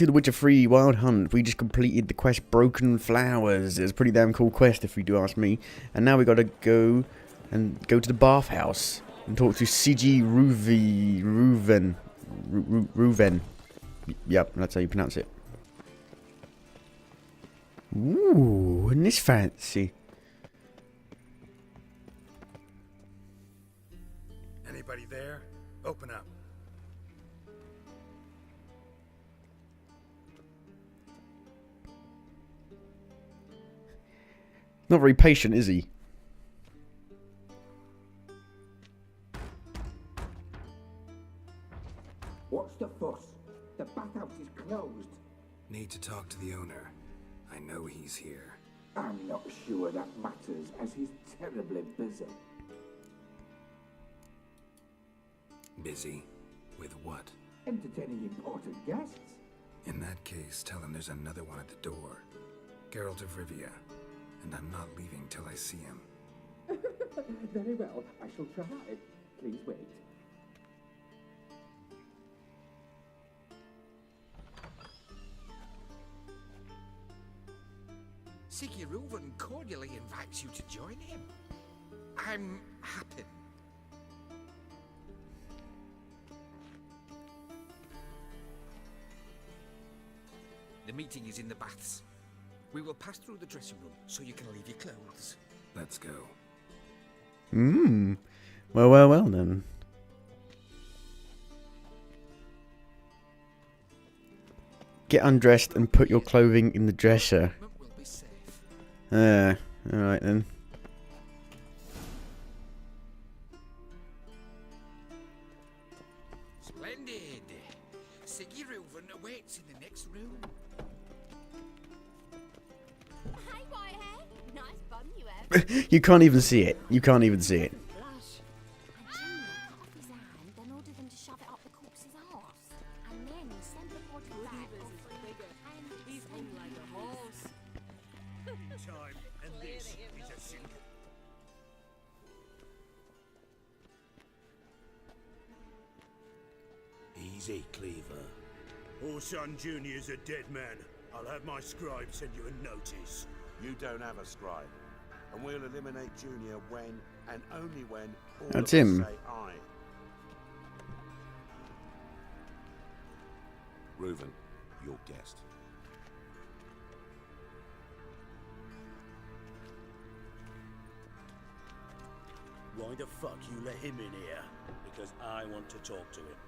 To the Witcher 3 Wild Hunt. We just completed the quest Broken Flowers. It's a pretty damn cool quest if you do ask me. And now we gotta go to the bathhouse and talk to CG Reuven. Yep, that's how you pronounce it. Ooh, isn't this fancy? Anybody there? Open up. Not very patient, is he? What's the fuss? The bathhouse is closed. Need to talk to the owner. I know he's here. I'm not sure that matters, as he's terribly busy. Busy? With what? Entertaining important guests. In that case, tell him there's another one at the door. Geralt of Rivia. And I'm not leaving till I see him. Very well, I shall try. Please wait. Reuven cordially invites you to join him. I'm happy. The meeting is in the baths. We will pass through the dressing room so you can leave your clothes. Let's go. Well then. Get undressed and put your clothing in the dresser. We'll be safe. Alright then. Splendid. Siggy Reuven awaits in the next room. Hi, Whitehair. Nice bun you have. You can't even see it. You can't even see it. Blush. And Junior cut off his hand, then ordered them to shove it up the corpse's arse. And then he sent the body back. He's hung like a horse. Time, and this is a shoot. Easy, Cleaver. Orson Jr.'s a dead man. I'll have my scribe send you a notice. You don't have a scribe. And we'll eliminate Junior when, and only when, all That's of us him. say aye. Reuven, your guest. Why the fuck you let him in here? Because I want to talk to him.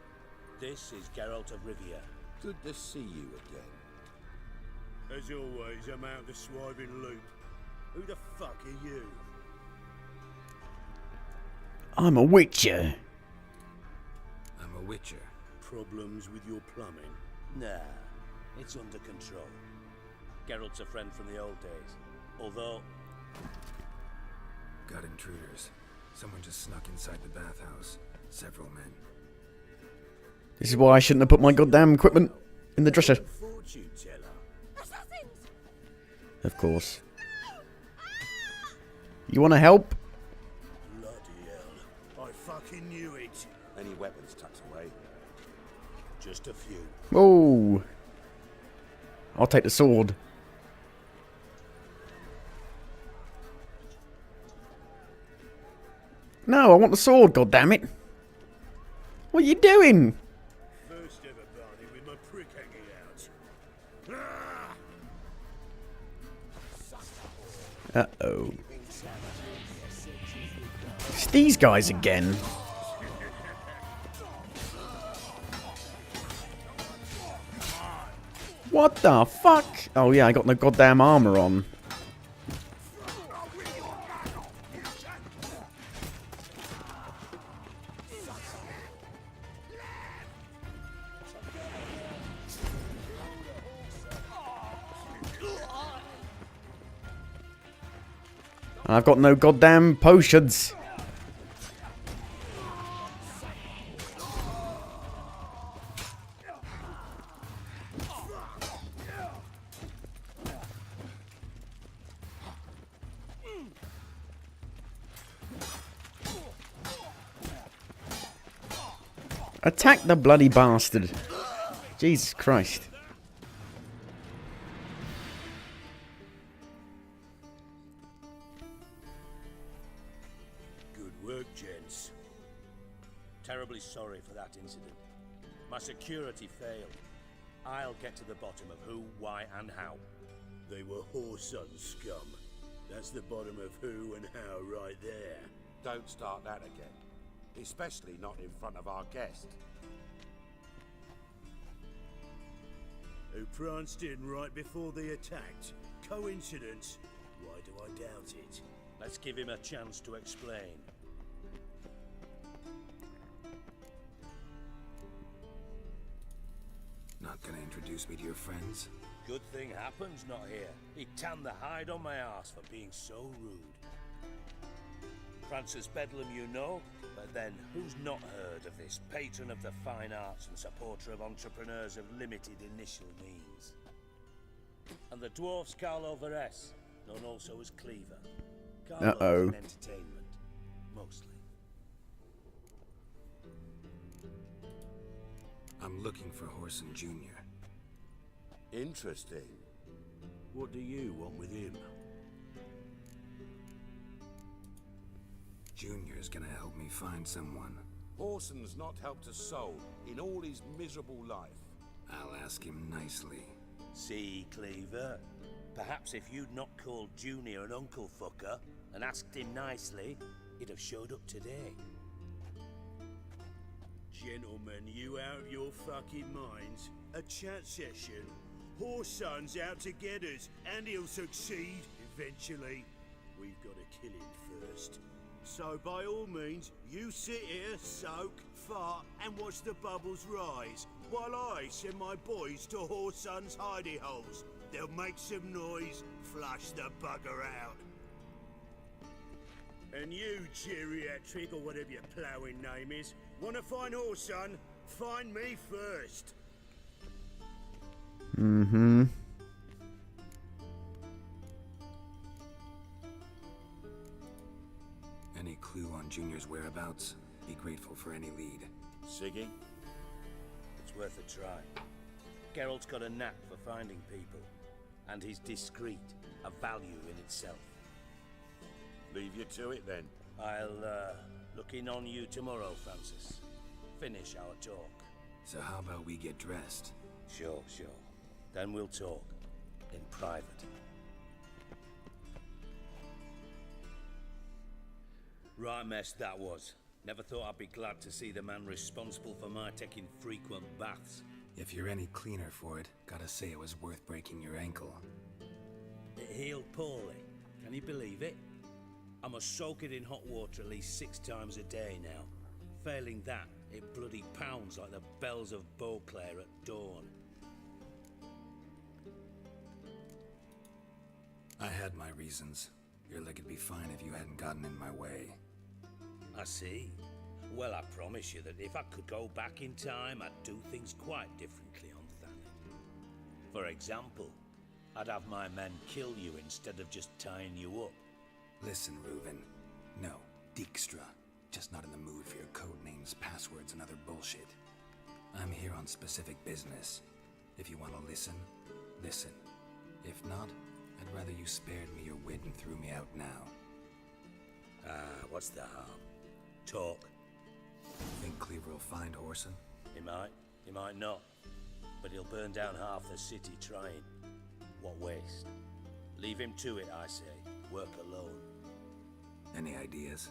This is Geralt of Rivia. Good to see you again. As always, I'm out the swiving loop. Who the fuck are you? I'm a witcher. I'm a witcher. Problems with your plumbing? Nah, it's under control. Geralt's a friend from the old days. Although, Got intruders. Someone just snuck inside the bathhouse. Several men. This is why I shouldn't have put my goddamn equipment in the dresser. Fortune teller. Assassins! Of course. You want to help? Bloody hell. I fucking knew it. Any weapons tucked away? Just a few. Oh. I'll take the sword. No, I want the sword, goddammit. What are you doing? First ever party with my prick hanging out. Uh-oh. It's these guys again. What the fuck? Oh yeah, I got no goddamn armor on. I've got no goddamn potions. Attack the bloody bastard. Jesus Christ. sorry for that incident. My security failed. I'll get to the bottom of who, why, and how. They were whoreson scum. That's the bottom of who and how right there. Don't start that again. Especially not in front of our guest. Who pranced in right before they attacked. Coincidence? Why do I doubt it? Let's give him a chance to explain. Not gonna introduce me to your friends? Good thing Happen's not here. He'd tan the hide on my ass for being so rude. Francis Bedlam you know, but then who's not heard of this patron of the fine arts and supporter of entrepreneurs of limited initial means? And the dwarf's Carlo Veres, known also as Cleaver. Carlo's an entertainment, mostly. I'm looking for Horson Jr. Interesting. What do you want with him? Junior's gonna help me find someone. Horson's not helped a soul in all his miserable life. I'll ask him nicely. See, Cleaver? Perhaps if you'd not called Junior an uncle fucker and asked him nicely, he'd have showed up today. Gentlemen, you out of your fucking minds? A chat session? Horson's out to get us, and he'll succeed eventually. We've got to kill him first. So by all means, you sit here, soak, fart, and watch the bubbles rise, while I send my boys to Horson's hidey holes. They'll make some noise, flush the bugger out. And you, geriatric, or whatever your ploughing name is, wanna find Horson? Find me first. Mm-hmm. Any clue on Junior's whereabouts? Be grateful for any lead. Siggy? It's worth a try. Geralt's got a knack for finding people, and he's discreet, a value in itself. Leave you to it then. I'll, look in on you tomorrow, Francis. Finish our talk. So how about we get dressed? Sure. Then we'll talk. In private. Right mess that was. Never thought I'd be glad to see the man responsible for my taking frequent baths. If you're any cleaner for it, gotta say it was worth breaking your ankle. It healed poorly. Can you believe it? I must soak it in hot water at least 6 times a day now. Failing that, it bloody pounds like the bells of Beauclair at dawn. I had my reasons. Your leg would be fine if you hadn't gotten in my way. I see. Well, I promise you that if I could go back in time, I'd do things quite differently on Thanet. For example, I'd have my men kill you instead of just tying you up. Listen, Reuven. No, Dijkstra. Just not in the mood for your code names, passwords, and other bullshit. I'm here on specific business. If you want to listen, listen. If not, I'd rather you spared me your wit and threw me out now. What's the harm? Talk. Think Cleaver will find Horson? He might not. But he'll burn down half the city trying. What waste? Leave him to it, I say. Work alone. Any ideas?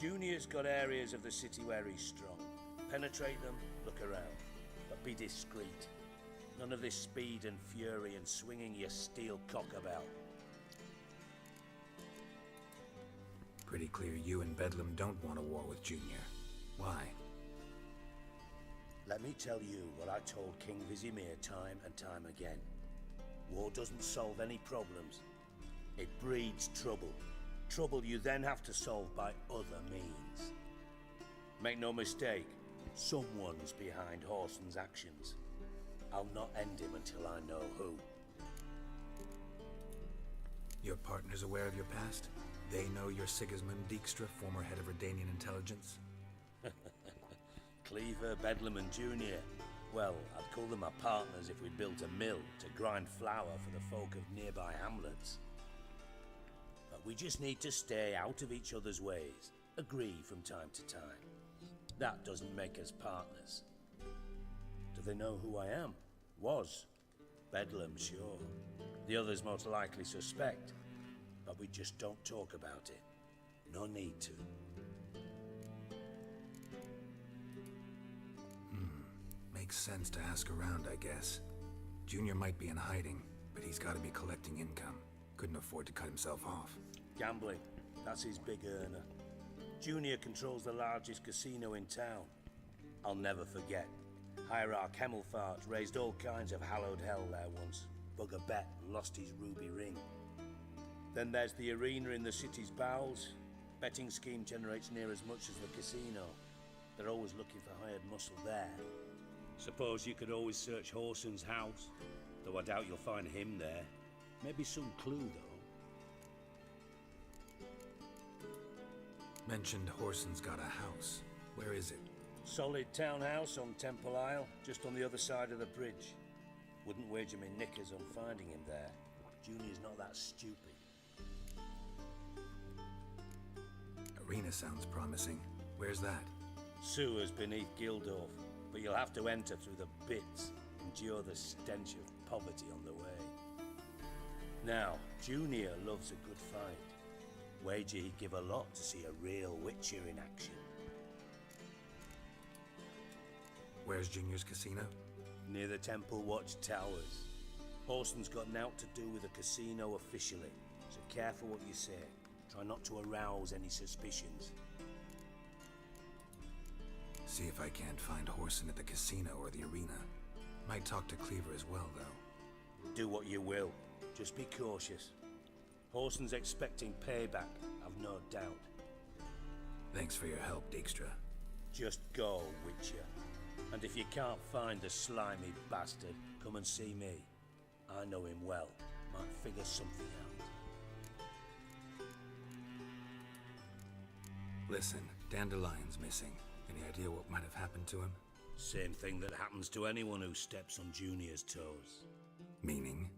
Junior's got areas of the city where he's strong. Penetrate them, look around. But be discreet. None of this speed and fury and swinging your steel cock about. Pretty clear you and Bedlam don't want a war with Junior. Why? Let me tell you what I told King Vizimir time and time again. War doesn't solve any problems. It breeds trouble. Trouble you then have to solve by other means. Make no mistake, someone's behind Horson's actions. I'll not end him until I know who. Your partner's aware of your past? They know you're Sigismund Dijkstra, former head of Redanian intelligence? Cleaver, Bedlam and Junior. Well, I'd call them my partners if we built a mill to grind flour for the folk of nearby hamlets. But we just need to stay out of each other's ways. Agree from time to time. That doesn't make us partners. Do they know who I am? Was. Bedlam, sure. The others most likely suspect. But we just don't talk about it. No need to. Makes sense to ask around, I guess. Junior might be in hiding, but he's got to be collecting income. Couldn't afford to cut himself off. Gambling. That's his big earner. Junior controls the largest casino in town. I'll never forget. Hierarch Hemmelfart raised all kinds of hallowed hell there once. Bugger bet and lost his ruby ring. Then there's the arena in the city's bowels. Betting scheme generates near as much as the casino. They're always looking for hired muscle there. Suppose you could always search Horson's house, though I doubt you'll find him there. Maybe some clue, though. Mentioned Horson's got a house. Where is it? Solid townhouse on Temple Isle, just on the other side of the bridge. Wouldn't wager me knickers on finding him there. Junior's not that stupid. Arena sounds promising. Where's that? Sewers beneath Gildorf, but you'll have to enter through the bits, endure the stench of poverty on the way. Now, Junior loves a good fight. Wager he'd give a lot to see a real Witcher in action. Where's Junior's casino? Near the Temple Watch Towers. Horson's got nought to do with the casino officially, so careful what you say. Try not to arouse any suspicions. See if I can't find Horson at the casino or the arena. Might talk to Cleaver as well, though. Do what you will. Just be cautious. Horson's expecting payback, I've no doubt. Thanks for your help, Dijkstra. Just go, Witcher. And if you can't find the slimy bastard, come and see me. I know him well. Might figure something out. Listen, Dandelion's missing. Any idea what might have happened to him? Same thing that happens to anyone who steps on Junior's toes. Meaning?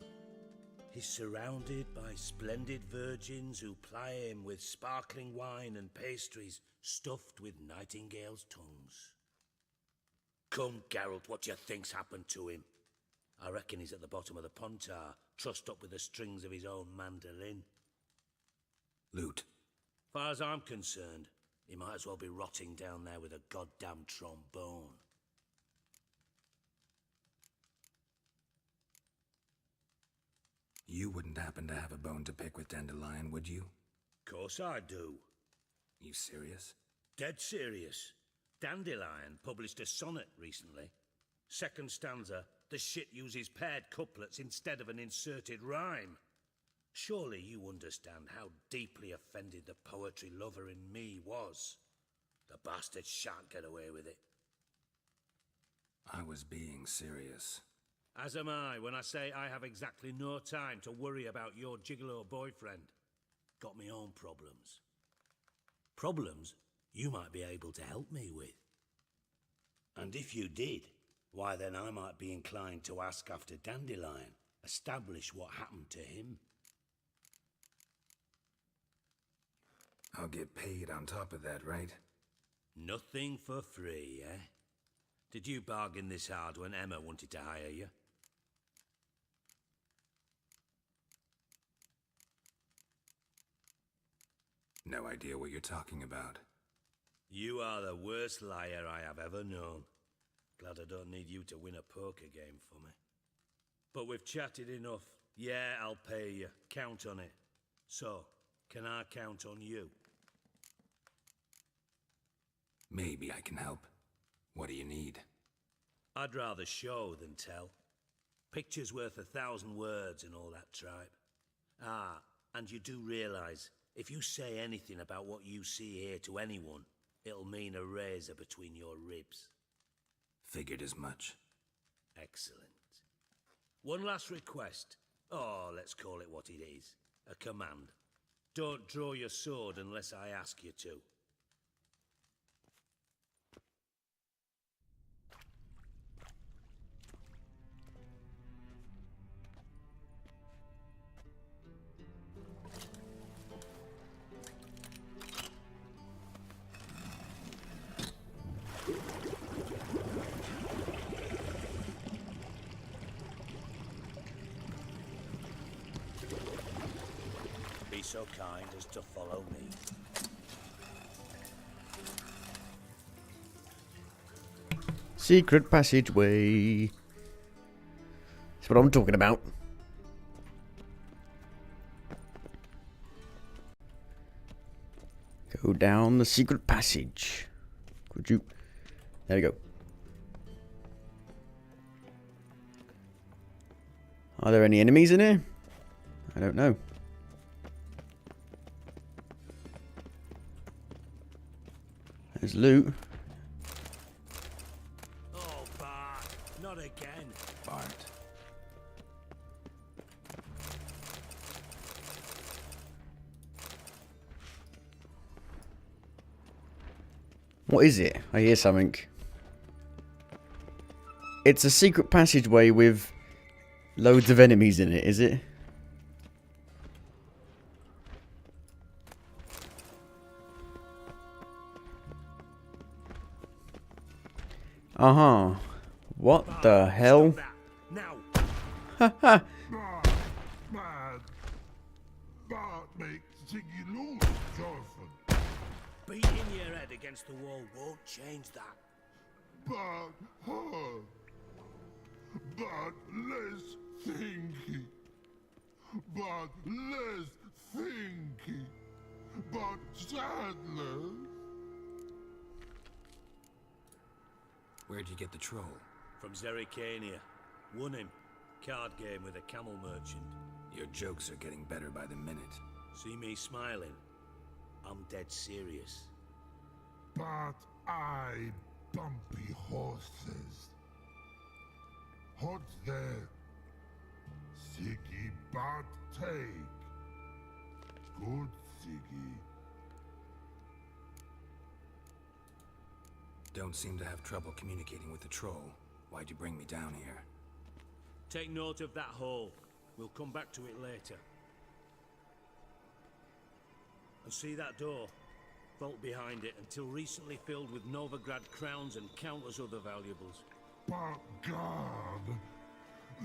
He's surrounded by splendid virgins who ply him with sparkling wine and pastries stuffed with nightingales' tongues. Come, Geralt, what do you think's happened to him? I reckon he's at the bottom of the Pontar, trussed up with the strings of his own mandolin. Loot. Far as I'm concerned, he might as well be rotting down there with a goddamn trombone. You wouldn't happen to have a bone to pick with Dandelion, would you? Course I do. You serious? Dead serious. Dandelion published a sonnet recently. Second stanza, the shit uses paired couplets instead of an inserted rhyme. Surely you understand how deeply offended the poetry lover in me was. The bastard shan't get away with it. I was being serious. As am I when I say I have exactly no time to worry about your gigolo boyfriend. Got me own problems. Problems you might be able to help me with. And if you did, why then I might be inclined to ask after Dandelion, establish what happened to him. I'll get paid on top of that, right? Nothing for free, eh? Did you bargain this hard when Emma wanted to hire you? No idea what you're talking about. You are the worst liar I have ever known. Glad I don't need you to win a poker game for me. But we've chatted enough. Yeah, I'll pay you. Count on it. So, can I count on you? Maybe I can help. What do you need? I'd rather show than tell. Picture's worth 1,000 words and all that tripe. Ah, and you do realize, if you say anything about what you see here to anyone, it'll mean a razor between your ribs. Figured as much. Excellent. One last request. Oh, let's call it what it is. A command. Don't draw your sword unless I ask you to. so kind as to follow me. Secret passageway. That's what I'm talking about. Go down the secret passage. Could you? There we go. Are there any enemies in here? I don't know. There's loot. Oh, Bart, not again. Bart. What is it? I hear something. It's a secret passageway with loads of enemies in it, is it? Uh-huh. What Bart, the hell? stop that. Now. Haha. Bad. Bart makes Ziggy lose, Jonathan. Beating your head against the wall won't change that. Bart hard. Bart less thinky. Bart less thinky. Bart sadler. Where'd you get the troll? From Zerrikania. Won him. Card game with a camel merchant. Your jokes are getting better by the minute. See me smiling? I'm dead serious. But I bumpy horses. What's there? Siggy but take. Good Siggy. Don't seem to have trouble communicating with the troll. Why'd you bring me down here? Take note of that hole. We'll come back to it later. And see that door? Vault behind it, until recently filled with Novigrad crowns and countless other valuables. But God.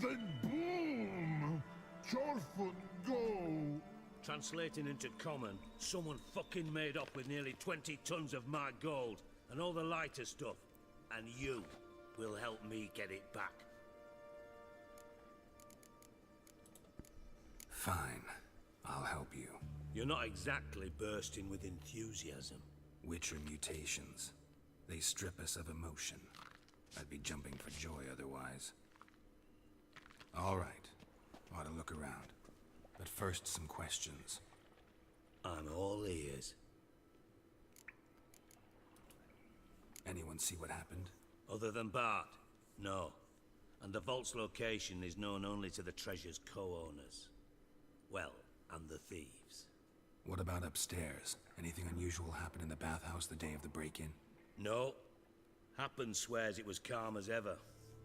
Then boom! Chorfun go! Translating into common, someone fucking made up with nearly 20 tons of my gold and all the lighter stuff. And you will help me get it back. Fine. I'll help you. You're not exactly bursting with enthusiasm. Witcher mutations. They strip us of emotion. I'd be jumping for joy otherwise. All right. Ought to look around. But first, some questions. I'm all ears. Anyone see what happened? Other than Bart? No. And the vault's location is known only to the treasure's co-owners. Well, and the thieves. What about upstairs? Anything unusual happen in the bathhouse the day of the break-in? No. Happen swears it was calm as ever.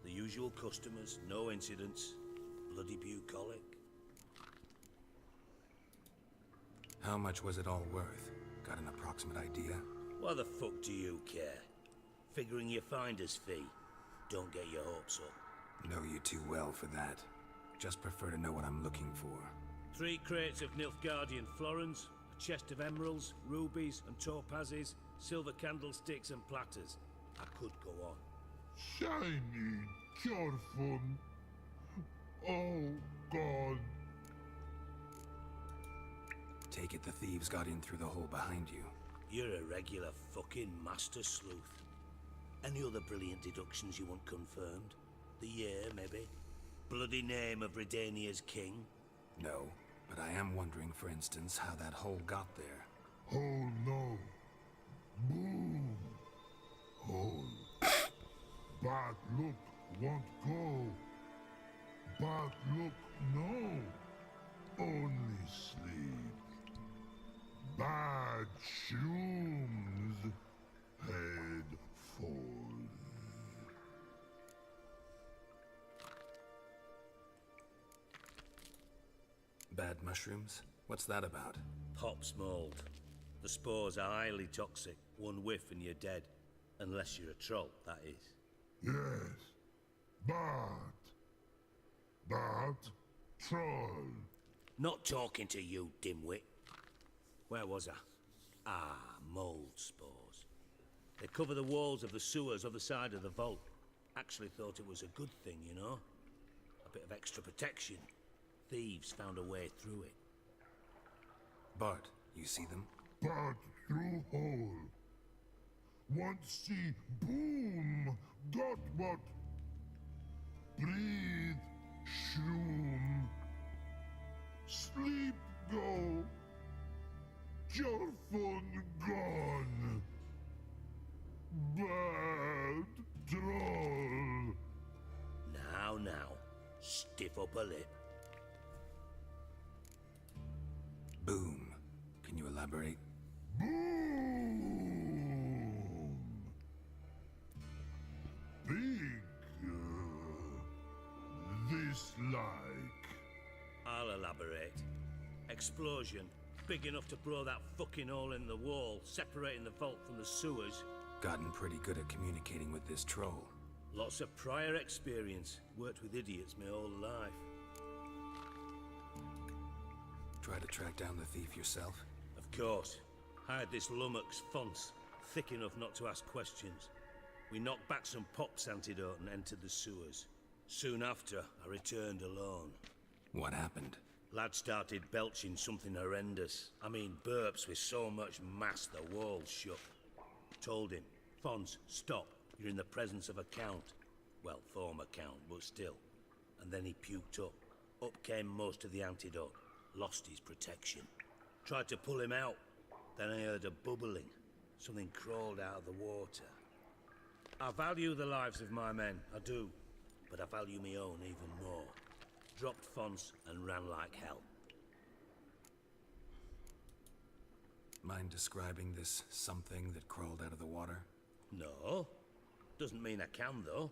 The usual customers, no incidents. Bloody bucolic. How much was it all worth? Got an approximate idea? Why the fuck do you care? Figuring your finder's fee. Don't get your hopes up. Know you too well for that. Just prefer to know what I'm looking for. 3 crates of Nilfgaardian florins, a chest of emeralds, rubies and topazes, silver candlesticks and platters. I could go on. Shiny Chorfun. Oh, God. Take it the thieves got in through the hole behind you. You're a regular fucking master sleuth. Any other brilliant deductions you want confirmed? The year, maybe? Bloody name of Redania's king? No, but I am wondering, for instance, how that hole got there. Oh, no. Boom. Hole. Bad look won't go. Bad look no. Only sleep. Bad shoes. Head fall. Bad mushrooms? What's that about? Pop's mold. The spores are highly toxic. One whiff and you're dead. Unless you're a troll, that is. Yes. Bad. Bad troll. Not talking to you, dimwit. Where was I? Ah, mold spores. They cover the walls of the sewers other side of the vault. Actually thought it was a good thing, you know? A bit of extra protection. Thieves found a way through it. Bart, you see them? Part through hole. Want see boom. Got what? Breathe. Shroom. Sleep go. Your phone gone. Bad troll. Now. Stiff up a lip. Boom. Can you elaborate? Boom. Big. This like. I'll elaborate. Explosion. Big enough to blow that fucking hole in the wall, separating the vault from the sewers. Gotten pretty good at communicating with this troll. Lots of prior experience. Worked with idiots my whole life. Try to track down the thief yourself? Of course. Hired this lummox Fonce, thick enough not to ask questions. We knocked back some pops antidote and entered the sewers. Soon after, I returned alone. What happened? Lad started belching something horrendous. I mean, burps with so much mass the walls shook. Told him, Fonce, stop. You're in the presence of a count. Well, former count, but still. And then he puked up. Up came most of the antidote. Lost his protection. Tried to pull him out. Then I heard a bubbling. Something crawled out of the water. I value the lives of my men, I do. But I value my own even more. Dropped Fonce and ran like hell. Mind describing this something that crawled out of the water? No. Doesn't mean I can, though.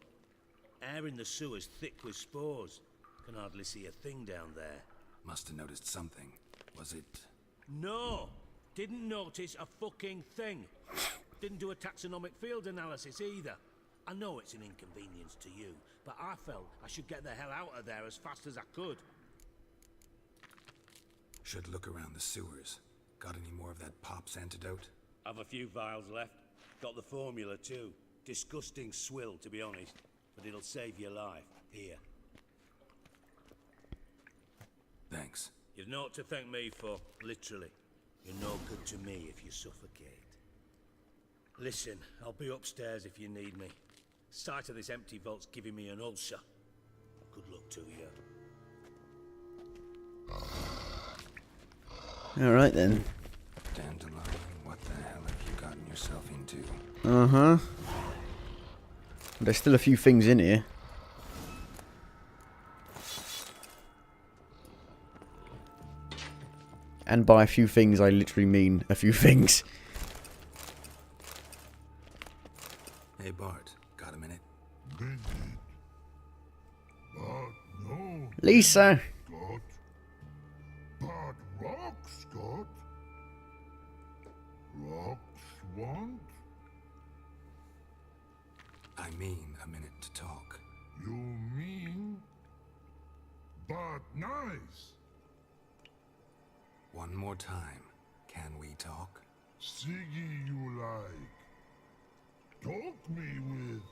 Air in the sewer's thick with spores. Can hardly see a thing down there. Must have noticed something. Was it... No! Didn't notice a fucking thing. Didn't do a taxonomic field analysis either. I know it's an inconvenience to you, but I felt I should get the hell out of there as fast as I could. Should look around the sewers. Got any more of that Pop's antidote? Have a few vials left. Got the formula too. Disgusting swill, to be honest. But it'll save your life. Here. Thanks. You've naught to thank me for, literally. You're no good to me if you suffocate. Listen, I'll be upstairs if you need me. Sight of this empty vault's giving me an ulcer. Good luck to you. Alright then. Dandelion, what the hell have you gotten yourself into? Uh-huh. There's still a few things in here. And by a few things, I literally mean a few things. Hey Bart, got a minute? Minute. But no. Lisa! Scott. But rock, Scott. Rocks want? I mean a minute to talk. You mean? But nice. One more time. Can we talk? Siggy you like. Talk me with.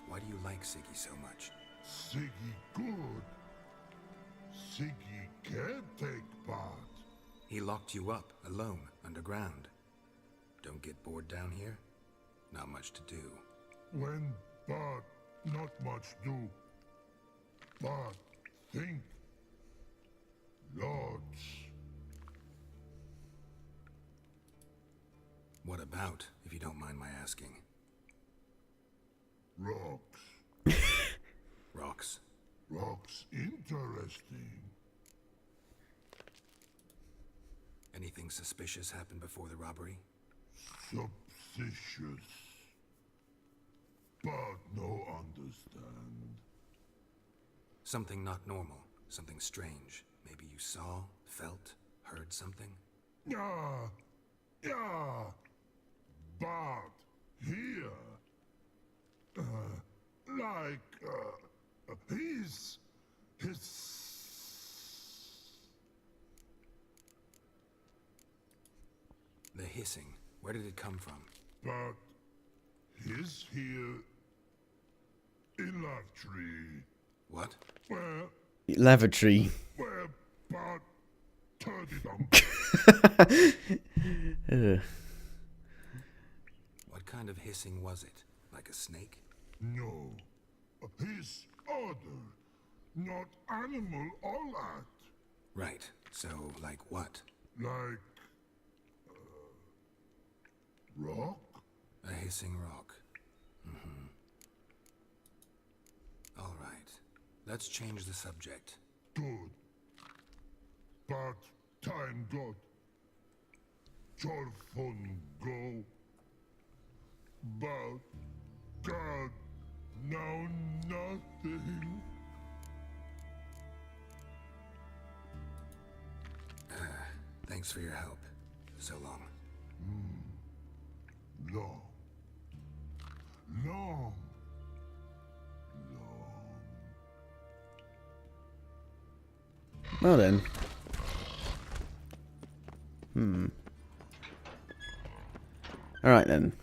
Why do you like Siggy so much? Siggy good. Siggy can't take part. He locked you up, alone, underground. Don't get bored down here? Not much to do. When but not much do. But think. Lots. What about, if you don't mind my asking? Rocks. Rocks? Rocks interesting. Anything suspicious happened before the robbery? Suspicious. But no understand. Something not normal. Something strange. Maybe you saw, felt, heard something? Yeah. Yeah. But here. Like, his The hissing, where did it come from? But he's here in Lavtree, What? where Lavatory. Bart turned it on. What kind of hissing was it? Like a snake? No, his order, not animal all that. Right, so like what? Like, rock? A hissing rock. All right, let's change the subject. Good. But time got. Jorfon go. But God, now nothing. Thanks for your help. So long. Long. Long. Well then. Alright then.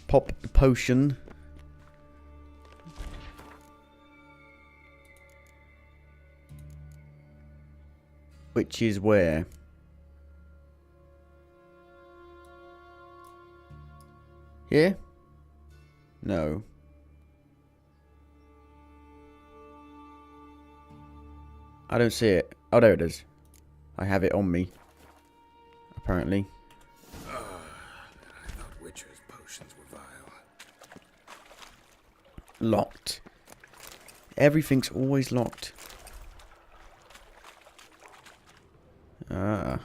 Pop the potion. Which is where? Here? No. I don't see it. Oh, there it is. I have it on me. Apparently. I thought Witcher's potions were vile. Locked. Everything's always locked. Ah.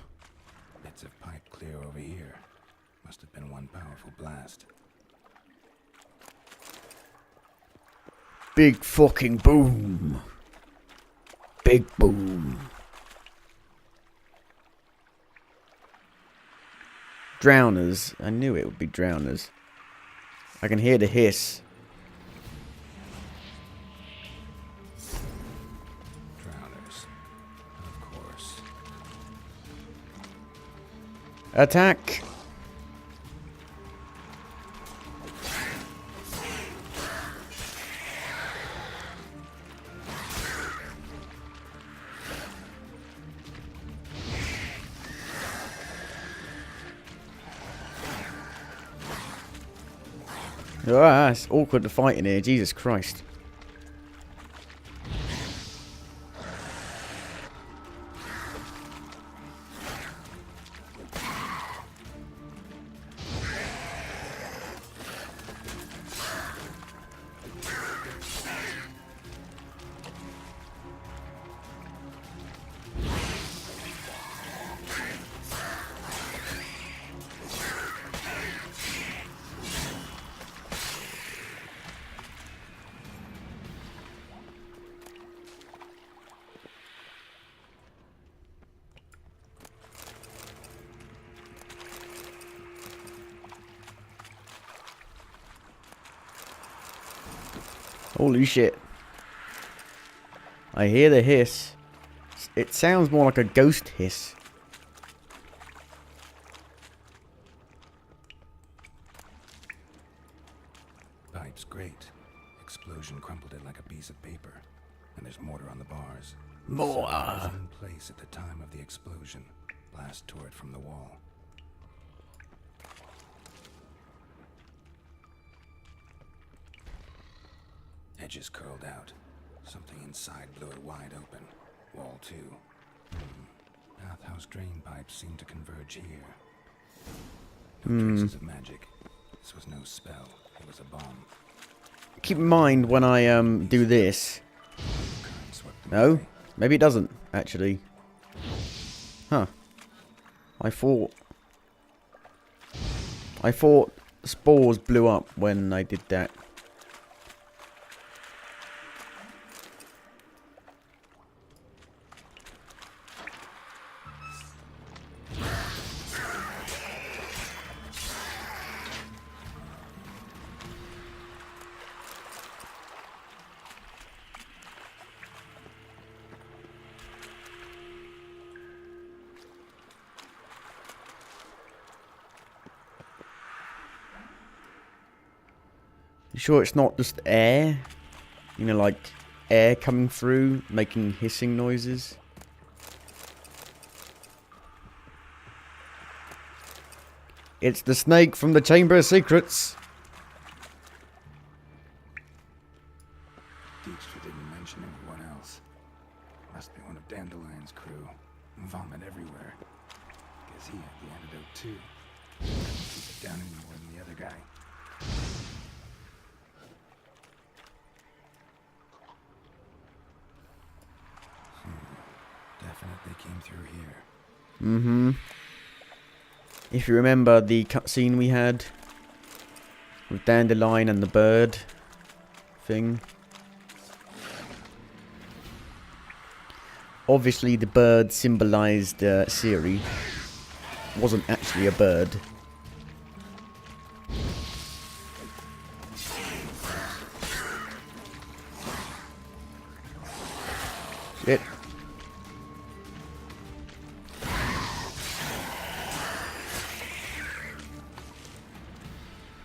Bits of pipe clear over here. Must have been one powerful blast. Big fucking boom. Big boom. Drowners. I knew it would be drowners. I can hear the hiss. Drowners. Of course. Attack. Ah, it's awkward to fight in here. Jesus Christ. Holy shit. I hear the hiss. It sounds more like a ghost hiss. Pipe's great. Explosion crumpled it like a piece of paper. And there's mortar on the bars. More. So it was in place at the time of the explosion. Blast tore it from the wall. Edges curled out. Something inside blew it wide open. Wall too. Bathhouse drain pipes seemed to converge here. No traces of magic. This was no spell. It was a bomb. Keep in mind when I do this. Current swept them No, away. maybe it doesn't actually. Huh. I thought spores blew up when I did that. You sure it's not just air? You know, like air coming through, making hissing noises? It's the snake from the Chamber of Secrets. Dijkstra didn't mention anyone else. Must be one of Dandelion's crew. Vomit everywhere. Guess he had the antidote too. Couldn't keep it down any more than the other guy. Definitely came through here. Mm-hmm. If you remember the cutscene we had with Dandelion and the bird thing. Obviously the bird symbolized Siri. Wasn't actually a bird. Shit.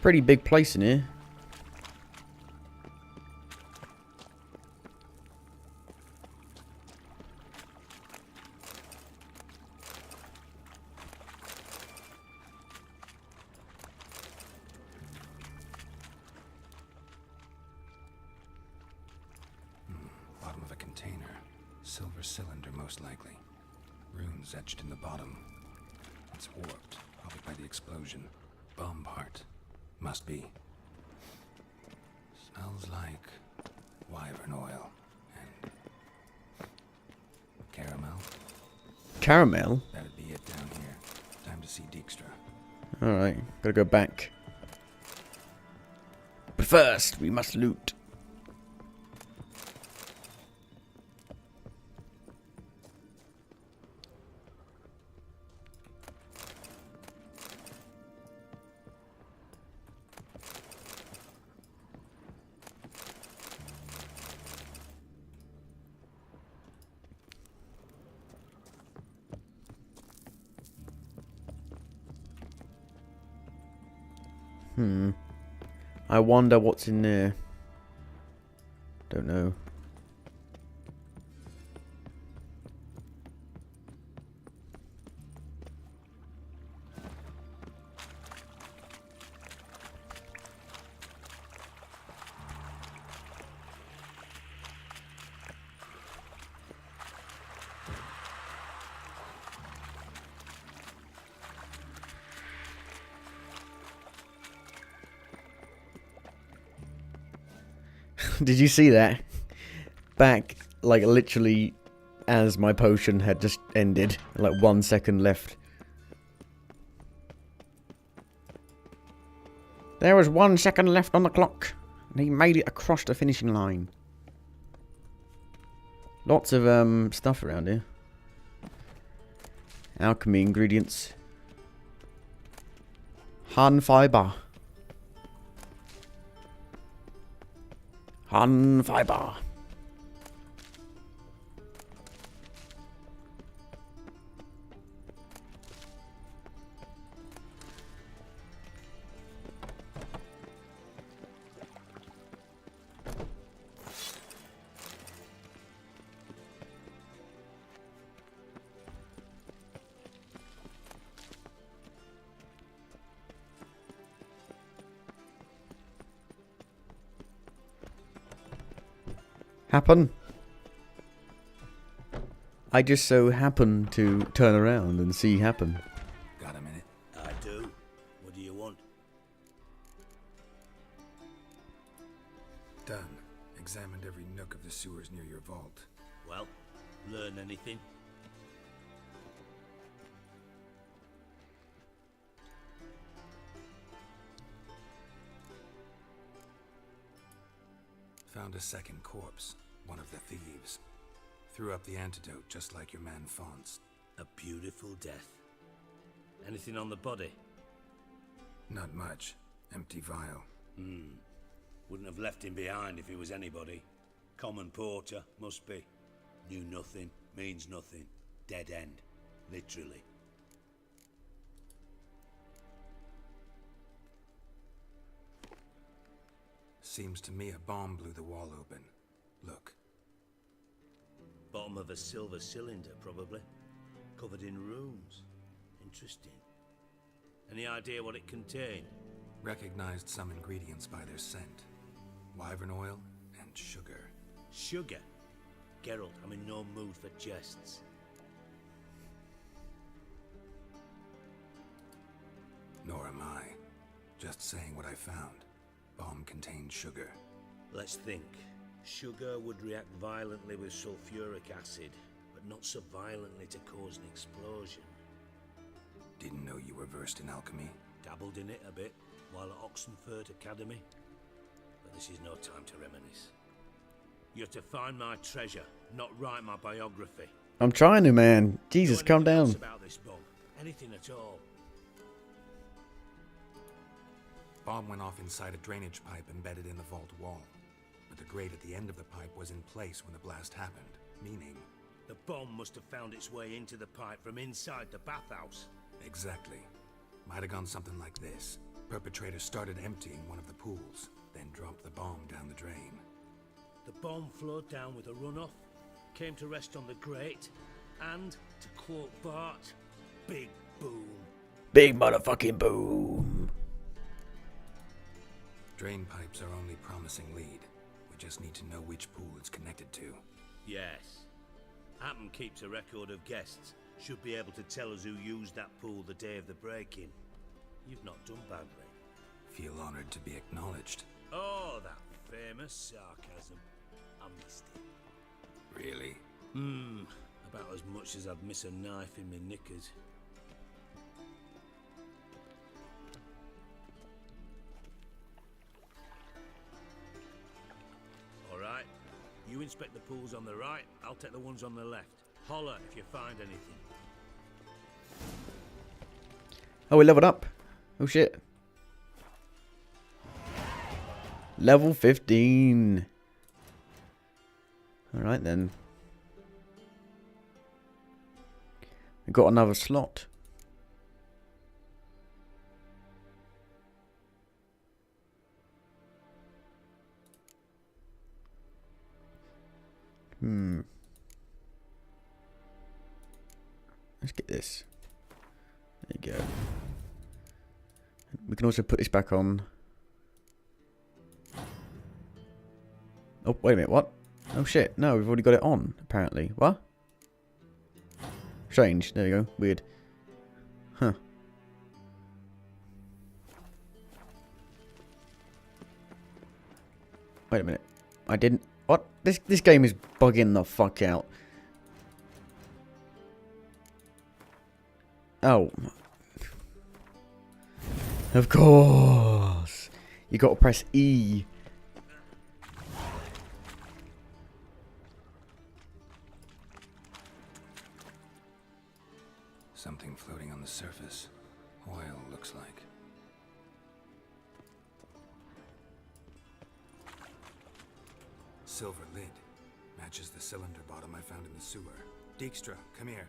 Pretty big place in here. Bottom of a container. Silver cylinder, most likely. Runes etched in the bottom. It's warped, probably by the explosion. Bomb part. Must be. Smells like wyvern oil and caramel. Caramel? That'd be it down here. Time to see Dijkstra. Alright, gotta go back. But first, we must loot. I wonder what's in there. Don't know. Did you see that? Back, like, literally as my potion had just ended. Like, 1 second left. There was 1 second left on the clock. And he made it across the finishing line. Lots of, stuff around here. Alchemy ingredients. Han fiber. Han fiber. Happen. I just so happen to turn around and see happen. Got a minute? I do. What do you want? Done. Examined every nook of the sewers near your vault. Well, learn anything? Found a second corpse. One of the thieves. Threw up the antidote just like your man Fonz. A beautiful death. Anything on the body? Not much. Empty vial. Wouldn't have left him behind if he was anybody. Common porter, must be. Knew nothing, means nothing. Dead end. Literally. Seems to me a bomb blew the wall open. Look. Bottom of a silver cylinder, probably. Covered in runes. Interesting. Any idea what it contained? Recognized some ingredients by their scent. Wyvern oil and sugar. Sugar? Geralt, I'm in no mood for jests. Nor am I. Just saying what I found. Bomb contained sugar. Let's think. Sugar would react violently with sulfuric acid, but not so violently to cause an explosion. Didn't know you were versed in alchemy. Dabbled in it a bit while at Oxenford Academy. But this is no time to reminisce. You're to find my treasure, not write my biography. I'm trying to, man. Jesus, calm Anything else down. about this bomb? Anything at all? Bomb went off inside a drainage pipe embedded in the vault wall. But the grate at the end of the pipe was in place when the blast happened, meaning... The bomb must have found its way into the pipe from inside the bathhouse. Exactly. Might have gone something like this. Perpetrator started emptying one of the pools, then dropped the bomb down the drain. The bomb flowed down with a runoff, came to rest on the grate, and, to quote Bart, big boom. Big motherfucking boom. Drain pipes are only promising lead. We just need to know which pool it's connected to. Yes. Happen keeps a record of guests. Should be able to tell us who used that pool the day of the break-in. You've not done badly. Feel honored to be acknowledged. Oh, that famous sarcasm. I missed it. Really? About as much as I'd miss a knife in my knickers. Alright, you inspect the pools on the right, I'll take the ones on the left. Holler if you find anything. Oh, we leveled up. Oh, shit. Level 15. Alright, then. We got another slot. Let's get this. There you go. We can also put this back on. Oh, wait a minute, what? Oh shit, no, we've already got it on, apparently. What? Strange, there you go, weird. Huh. Wait a minute. I didn't... What? This game is bugging the fuck out. Oh. Of course. You gotta press E. Something floating on the surface. Oil, looks like. Silver lid. Matches the cylinder bottom I found in the sewer. Dijkstra, come here.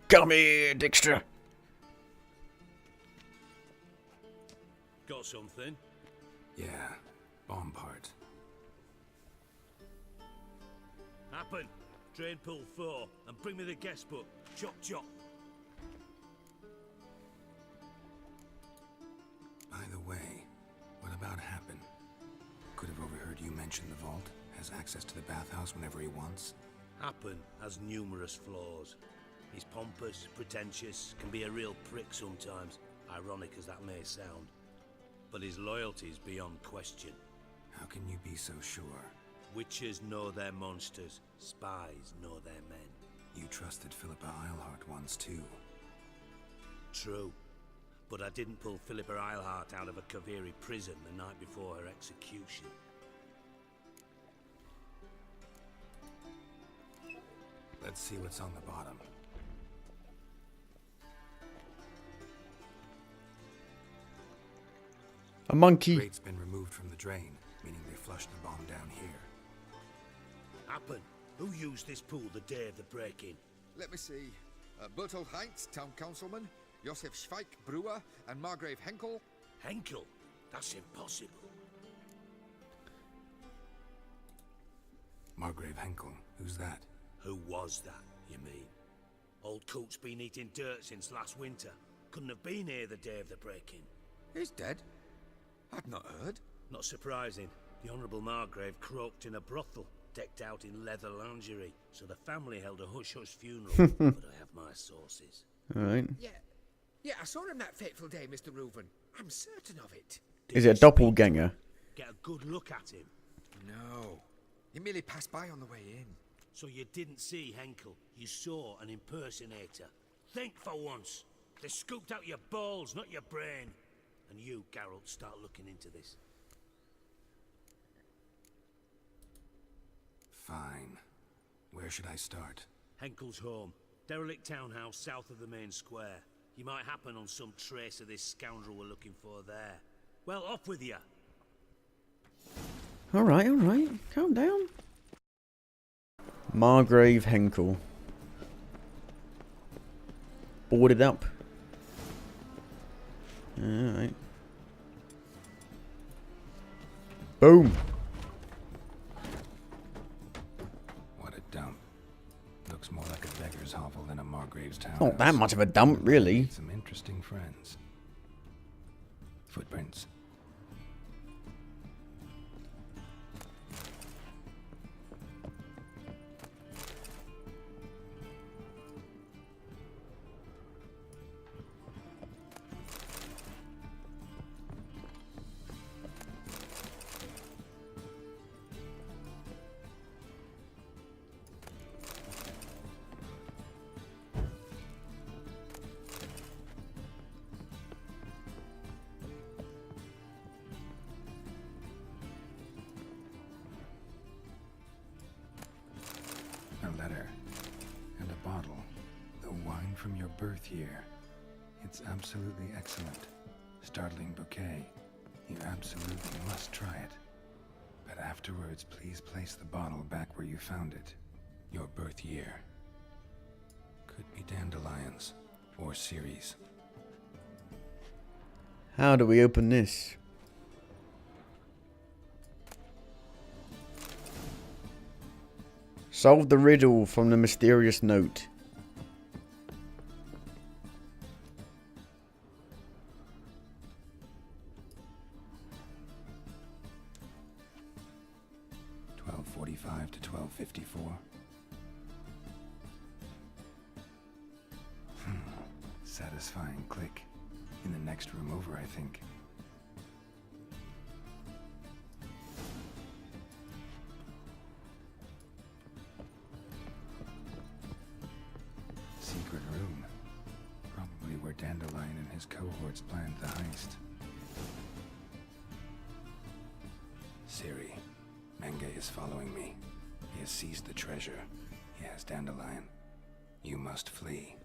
Come here, Dijkstra. Got something? Yeah, bomb part. Happen. Drain pool 4 and bring me the guest book. Chop chop. By the way, what about Happen? Could have overheard you mention the vault. Has access to the bathhouse whenever he wants. Happen has numerous flaws. He's pompous, pretentious, can be a real prick sometimes, ironic as that may sound. But his loyalty is beyond question. How can you be so sure? Witches know their monsters, spies know their men. You trusted Philippa Eilhart once too. True. But I didn't pull Philippa Eilhart out of a Kaviri prison the night before her execution. Let's see what's on the bottom. A monkey. Grate's been removed from the drain, meaning they flushed the bomb down here. Happen. Who used this pool the day of the break-in? Let me see. Bertolt Heinz, town councilman, Josef Schweik, brewer, and Margrave Henkel. Henkel? That's impossible. Margrave Henkel. Who's that? Who was that, you mean? Old Coot's been eating dirt since last winter. Couldn't have been here the day of the break-in. He's dead? I'd not heard. Not surprising. The Honourable Margrave croaked in a brothel, decked out in leather lingerie, so the family held a hush-hush funeral, but I have my sources. Alright. Yeah, I saw him that fateful day, Mr. Reuven. I'm certain of it. Is it a doppelganger? Get a good look at him. No. He merely passed by on the way in. So you didn't see Henkel, you saw an impersonator. Think for once. They scooped out your balls, not your brain. And you, Geralt, start looking into this. Fine. Where should I start? Henkel's home. Derelict townhouse south of the main square. You might happen on some trace of this scoundrel we're looking for there. Well, off with you. Alright, alright. Calm down. Margrave Henkel. Boarded up. Alright. Boom. What a dump. Looks more like a beggar's hovel than a Margrave's town. Not that much of a dump, really. Some interesting friends. Footprints. A letter. And a bottle. The wine from your birth year. It's absolutely excellent. Startling bouquet. You absolutely must try it. But afterwards, please place the bottle back where you found it. Your birth year. Could be dandelions. Or Ceres. How do we open this? Solve the riddle from the mysterious note. $12:45 to $12:54. Satisfying click. In the next room over, I think. Secret room. Probably where Dandelion and his cohorts planned the heist. Ciri, Menge is following me. He has seized the treasure. He has Dandelion. You must flee.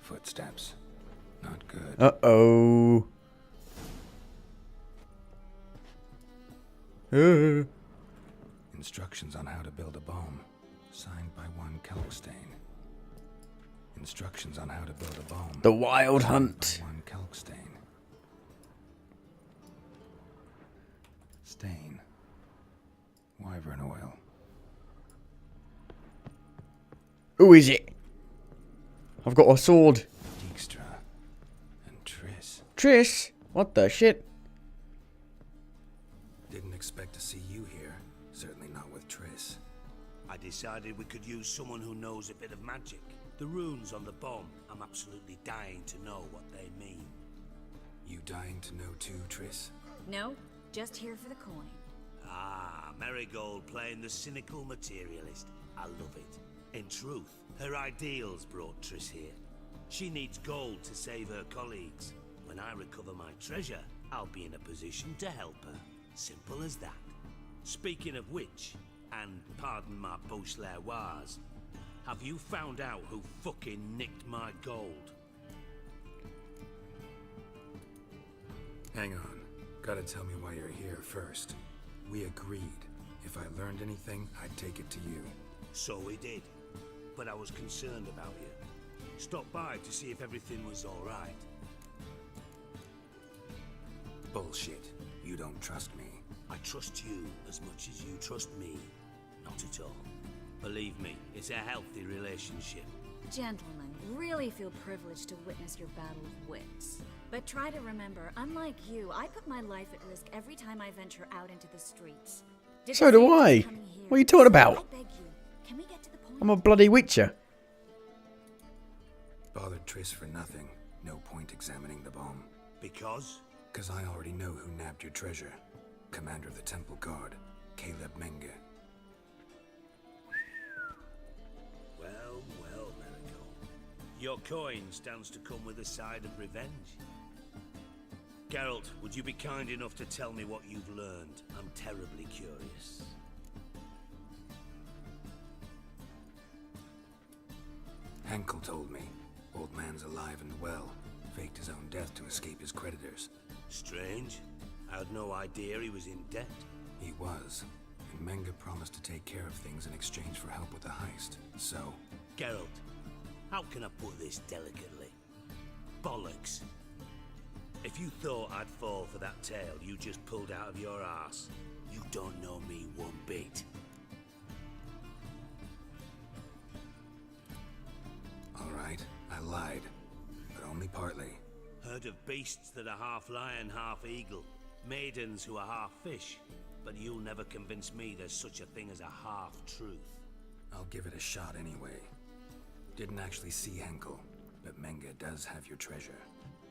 Footsteps. Not good. Uh-oh. Instructions on how to build a bomb. Signed by one Kalkstein. Instructions on how to build a bomb. The Wild Hunt. By one Kalkstein. Stain. Wyvern oil. Who is it? I've got a sword. Dijkstra. And Triss. Triss? What the shit? Didn't expect to see you here. Certainly not with Triss. I decided we could use someone who knows a bit of magic. The runes on the bomb, I'm absolutely dying to know what they mean. You dying to know too, Triss? No, just here for the coin. Ah, Marigold playing the cynical materialist. I love it. In truth, her ideals brought Triss here. She needs gold to save her colleagues. When I recover my treasure, I'll be in a position to help her. Simple as that. Speaking of which, and pardon my Beauclervoise, have you found out who fucking nicked my gold? Hang on. Gotta tell me why you're here first. We agreed. If I learned anything, I'd take it to you. So we did. But I was concerned about you. Stopped by to see if everything was alright. Bullshit. You don't trust me. I trust you as much as you trust me. Not at all. Believe me, it's a healthy relationship. Gentlemen, really feel privileged to witness your battle of wits. But try to remember, unlike you, I put my life at risk every time I venture out into the streets. So do I. What are you talking about? I beg you, can we get to the point? I'm a bloody witcher. Bothered Triss for nothing. No point examining the bomb. Because? Because I already know who nabbed your treasure. Commander of the Temple Guard, Caleb Menge. Well, well, Miracle. Your coin stands to come with a side of revenge. Geralt, would you be kind enough to tell me what you've learned? I'm terribly curious. Henkel told me. Old man's alive and well. Faked his own death to escape his creditors. Strange. I had no idea he was in debt. He was. And Menge promised to take care of things in exchange for help with the heist. So... Geralt, how can I put this delicately? Bollocks. If you thought I'd fall for that tale you just pulled out of your arse, you don't know me one bit. Alright, I lied. But only partly. Heard of beasts that are half lion, half eagle. Maidens who are half fish. But you'll never convince me there's such a thing as a half-truth. I'll give it a shot anyway. Didn't actually see Henkel, but Menge does have your treasure.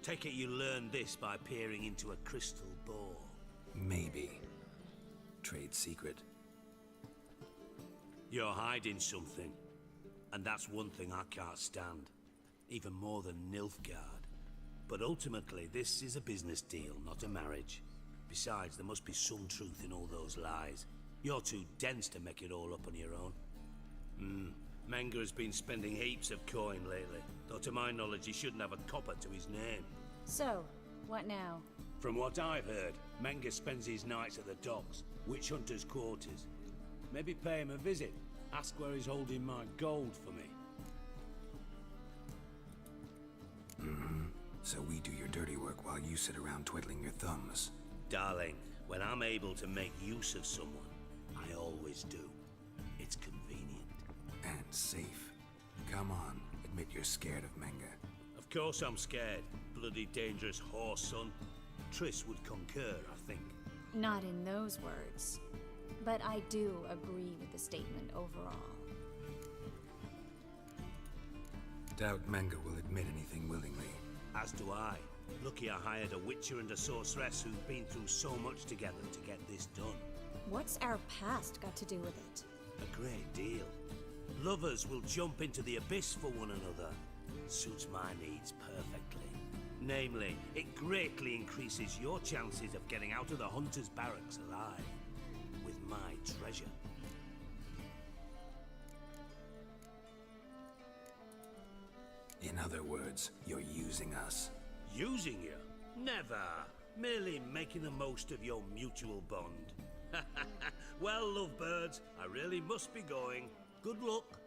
Take it you learned this by peering into a crystal ball. Maybe. Trade secret. You're hiding something. And that's one thing I can't stand. Even more than Nilfgaard. But ultimately, this is a business deal, not a marriage. Besides, there must be some truth in all those lies. You're too dense to make it all up on your own. Menge has been spending heaps of coin lately. Though to my knowledge, he shouldn't have a copper to his name. So, what now? From what I've heard, Menge spends his nights at the docks, witch hunters' quarters. Maybe pay him a visit. Ask where he's holding my gold for me. So we do your dirty work while you sit around twiddling your thumbs. Darling, when I'm able to make use of someone, I always do. It's convenient. And safe. Come on, admit you're scared of Menge. Of course I'm scared. Bloody dangerous horse, son. Triss would concur, I think. Not in those words. But I do agree with the statement overall. Doubt Menge will admit anything willingly. As do I. Lucky I hired a witcher and a sorceress who've been through so much together to get this done. What's our past got to do with it? A great deal. Lovers will jump into the abyss for one another. Suits my needs perfectly. Namely, it greatly increases your chances of getting out of the hunter's barracks alive. With my treasure. In other words, you're using us. Using you? Never. Merely making the most of your mutual bond. Well, lovebirds, I really must be going. Good luck.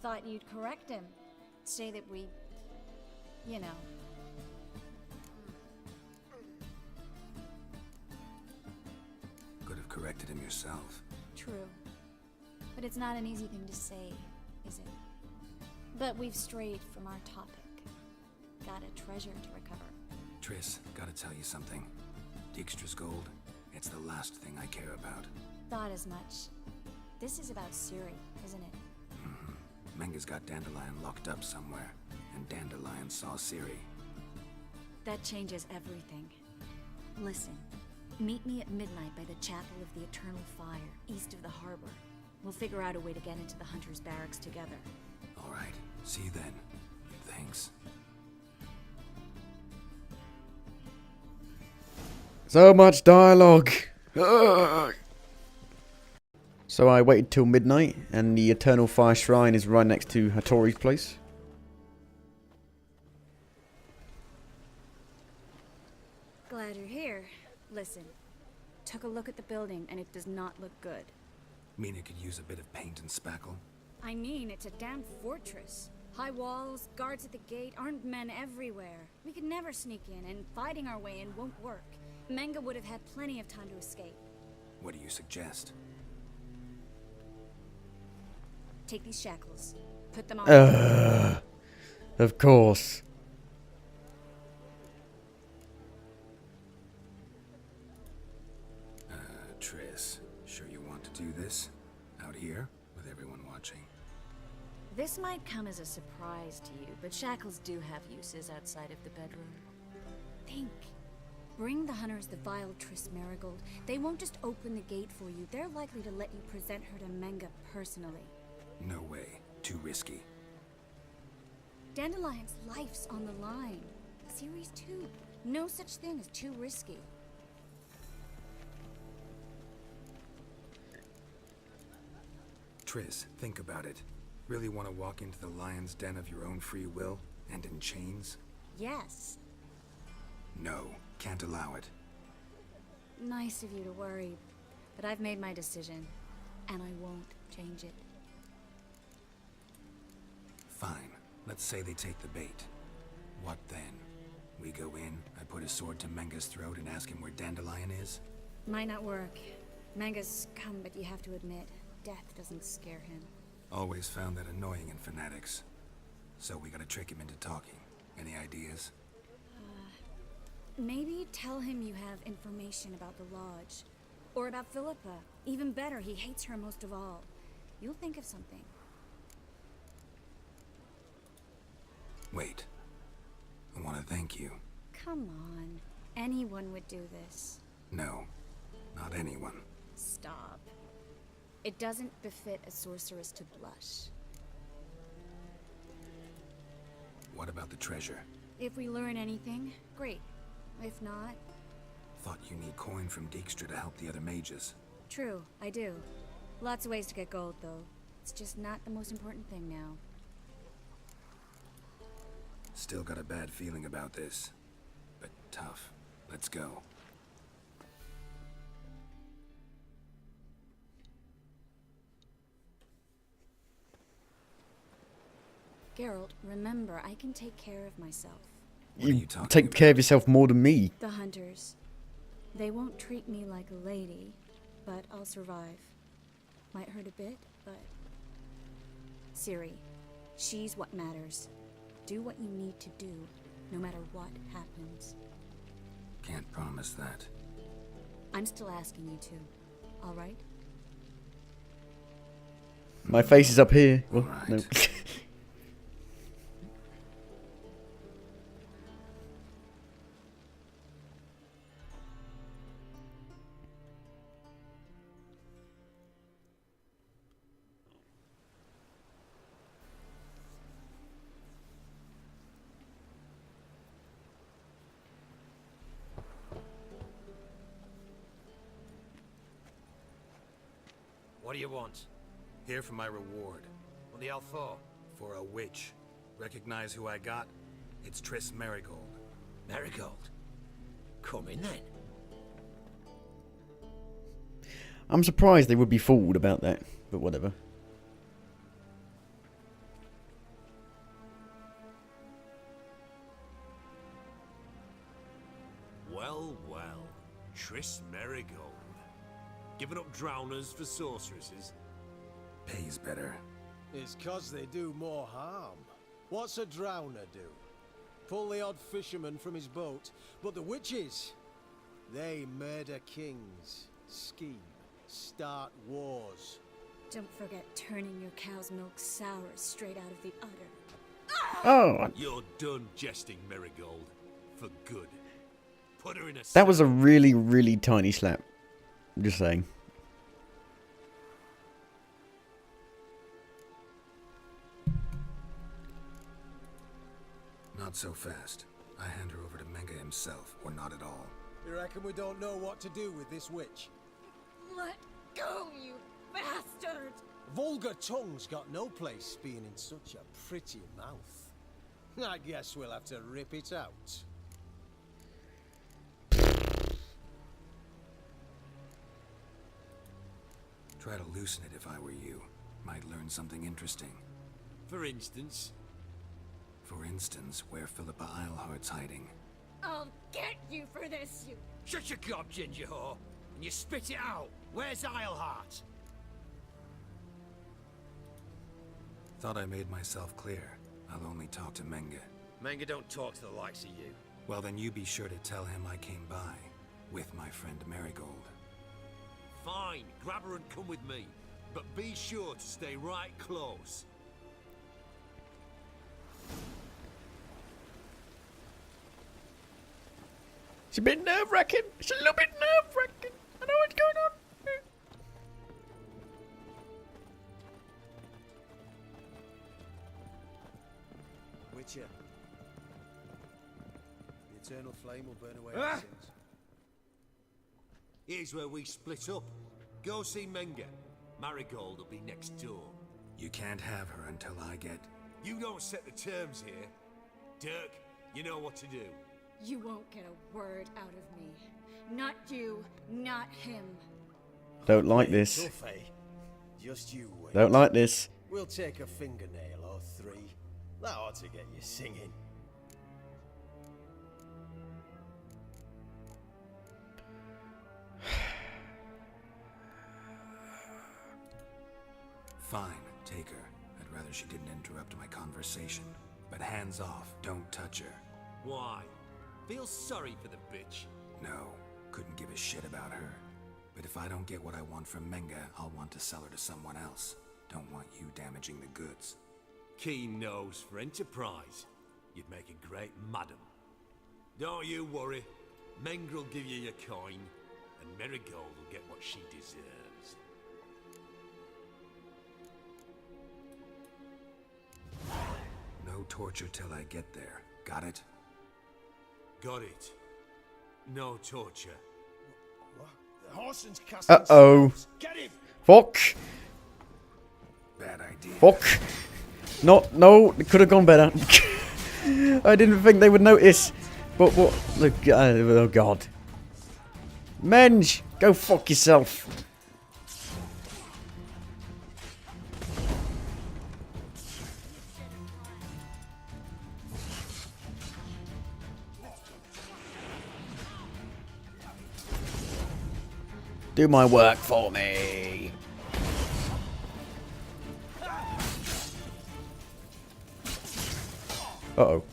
Thought you'd correct him. Say that we... you know... Could have corrected him yourself. True. But it's not an easy thing to say, is it? But we've strayed from our topic. Got a treasure to recover. Triss, gotta tell you something. Dijkstra's gold, it's the last thing I care about. Thought as much. This is about Ciri, isn't it? Menge's got Dandelion locked up somewhere, and Dandelion saw Ciri. That changes everything. Listen, meet me at midnight by the Chapel of the Eternal Fire, east of the harbor. We'll figure out a way to get into the Hunter's Barracks together. All right, see you then. Thanks. So much dialogue. Ugh. So I waited till midnight, and the Eternal Fire Shrine is right next to Hattori's place. Glad you're here. Listen, took a look at the building, and it does not look good. Mina could use a bit of paint and spackle. I mean, it's a damn fortress. High walls, guards at the gate, armed men everywhere. We could never sneak in, and fighting our way in won't work. Menga would have had plenty of time to escape. What do you suggest? Take these shackles. Put them on. Of course. Triss, sure you want to do this? Out here, with everyone watching? This might come as a surprise to you, but shackles do have uses outside of the bedroom. Think. Bring the hunters the vile Triss Marigold. They won't just open the gate for you. They're likely to let you present her to Menga personally. No way. Too risky. Dandelion's life's on the line. Series 2. No such thing as too risky. Triss, think about it. Really want to walk into the lion's den of your own free will, and in chains? Yes. No, can't allow it. Nice of you to worry, but I've made my decision, and I won't change it. Fine. Let's say they take the bait. What then? We go in, I put a sword to Menga's throat and ask him where Dandelion is? Might not work. Menga's come, but you have to admit, death doesn't scare him. Always found that annoying in fanatics. So we gotta trick him into talking. Any ideas? Maybe tell him you have information about the Lodge. Or about Philippa. Even better, he hates her most of all. You'll think of something. Wait. I want to thank you. Come on. Anyone would do this. No. Not anyone. Stop. It doesn't befit a sorceress to blush. What about the treasure? If we learn anything, great. If not... Thought you need coin from Dijkstra to help the other mages. True, I do. Lots of ways to get gold, though. It's just not the most important thing now. Still got a bad feeling about this. But tough. Let's go. Geralt, remember, I can take care of myself. You take care of yourself more than me. The hunters. They won't treat me like a lady, but I'll survive. Might hurt a bit, but... Ciri, she's what matters. Do what you need to do, no matter what happens. Can't promise that. I'm still asking you to, alright? My face is up here. Well, Alright. no. What do you want? Here for my reward. What the hell for? For a witch. Recognize who I got? It's Triss Marigold. Marigold? Come in then. I'm surprised they would be fooled about that, but whatever. Well, well. Triss Marigold. Giving up drowners for sorceresses? Pays better. It's 'cause they do more harm. What's a drowner do? Pull the odd fisherman from his boat. But the witches, they murder kings, scheme, start wars. Don't forget turning your cow's milk sour straight out of the udder. Oh! You're done jesting, Marigold. For good. Put her in a That was a really, really tiny slap. I'm just saying. Not so fast. I hand her over to Menga himself, or not at all. You reckon we don't know what to do with this witch? Let go, you bastard! Vulgar tongue's got no place being in such a pretty mouth. I guess we'll have to rip it out. Try to loosen it if I were you. Might learn something interesting. For instance, For instance, where Philippa Eilhart's hiding. I'll get you for this, you... Shut your gob, ginger whore, and you spit it out. Where's Eilhart? Thought I made myself clear. I'll only talk to Menge. Menge don't talk to the likes of you. Well, then you be sure to tell him I came by. With my friend Marigold. Fine, grab her and come with me. But be sure to stay right close. It's a bit nerve-wracking. It's a little bit nerve-wracking. I know what's going on. Witcher. The eternal flame will burn away our sins. Here's where we split up. Go see Menge. Marigold will be next door. You can't have her until I get... You don't set the terms here. Dirk, you know what to do. You won't get a word out of me. Not you, not him. Don't like this. Tough, eh? Just you wait. Don't like this. We'll take a fingernail or three. That ought to get you singing. Fine, take her. I'd rather she didn't interrupt my conversation. But hands off, don't touch her. Why? Feel sorry for the bitch? No, couldn't give a shit about her. But if I don't get what I want from Menge, I'll want to sell her to someone else. Don't want you damaging the goods. Keen nose for enterprise. You'd make a great madam. Don't you worry. Menge will give you your coin, and Marigold will get what she deserves. No torture till I get there. Got it? Got it. No torture. What? The Horson's casting Uh-oh. spells. Get him! Fuck. Bad idea. Fuck. No, it could have gone better. I didn't think they would notice. But what? Look, oh god. Menge, go fuck yourself. Do my work for me. Uh-oh.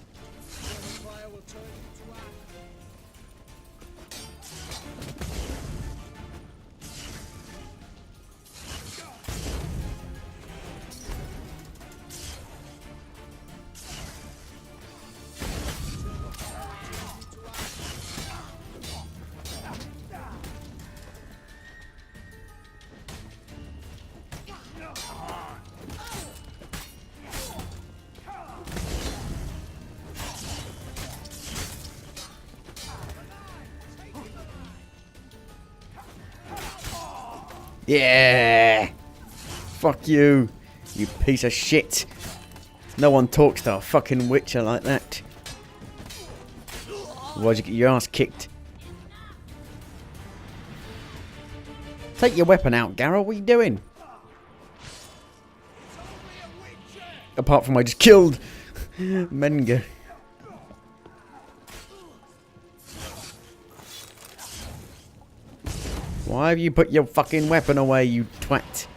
Yeah! Fuck you, you piece of shit. No one talks to a fucking Witcher like that. Why'd you get your ass kicked? Take your weapon out, Garrel. What are you doing? Apart from I just killed Menge. Why have you put your fucking weapon away, you twat?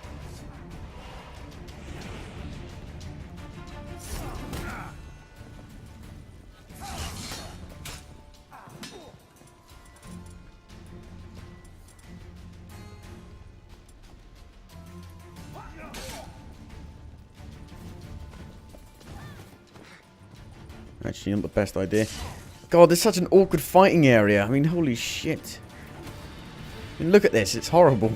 Actually, not the best idea. God, there's such an awkward fighting area. I mean, holy shit. I mean, look at this, it's horrible.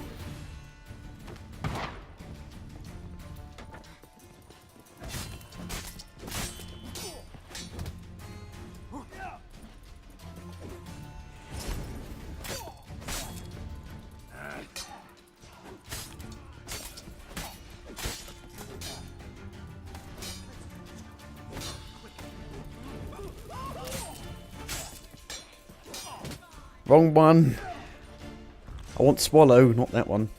Wrong one. I want Swallow, not that one.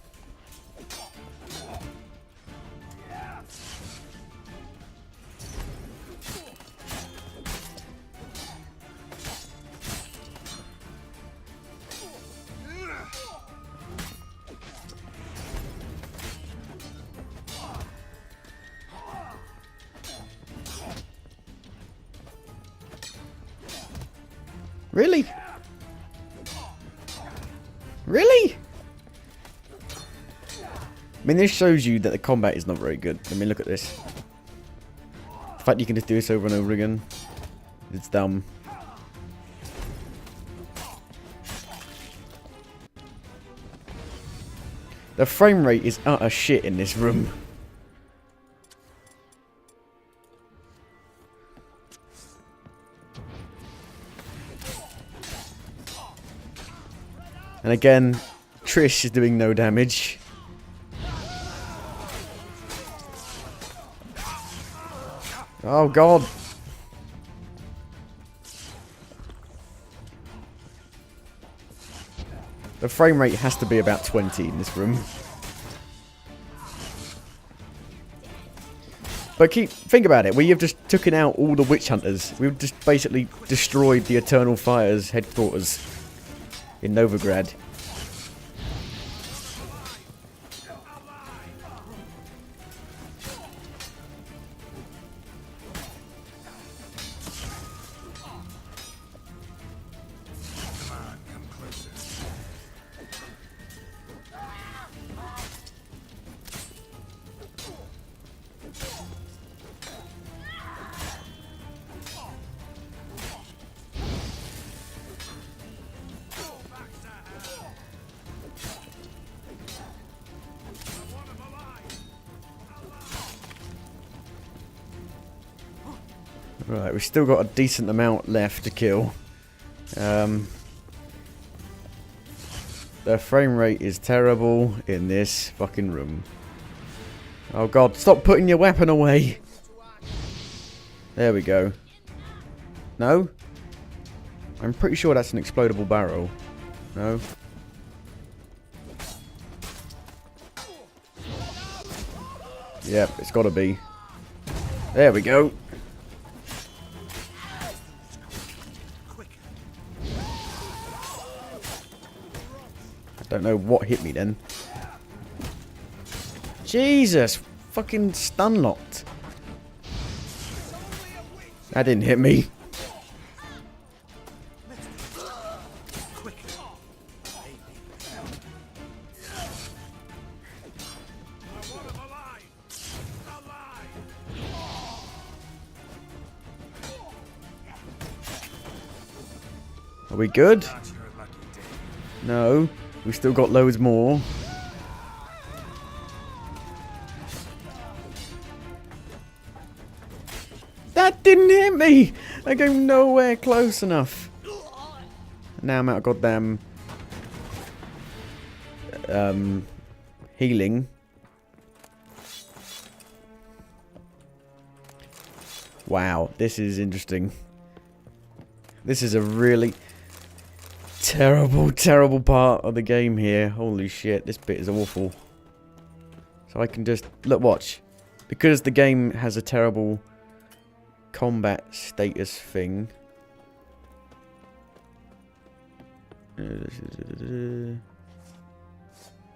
Really? Really? I mean, this shows you that the combat is not very good. I mean, look at this. The fact you can just do this over and over again. It's dumb. The frame rate is utter shit in this room. And again, Trish is doing no damage. Oh god. The frame rate has to be about 20 in this room. But think about it. We have just taken out all the witch hunters. We've just basically destroyed the Eternal Fire's headquarters in Novigrad. Right, we've still got a decent amount left to kill. The frame rate is terrible in this fucking room. Oh god, stop putting your weapon away! There we go. No? I'm pretty sure that's an explodable barrel. No? Yep, it's gotta be. There we go. Don't know what hit me then. Jesus! Fucking stun locked. That didn't hit me. Are we good? No. We've still got loads more. That didn't hit me! I came nowhere close enough. Now I'm out of goddamn healing. Wow, this is interesting. This is a really terrible part of the game here. Holy shit, this bit is awful. So I can just... Look, watch. Because the game has a terrible combat status thing.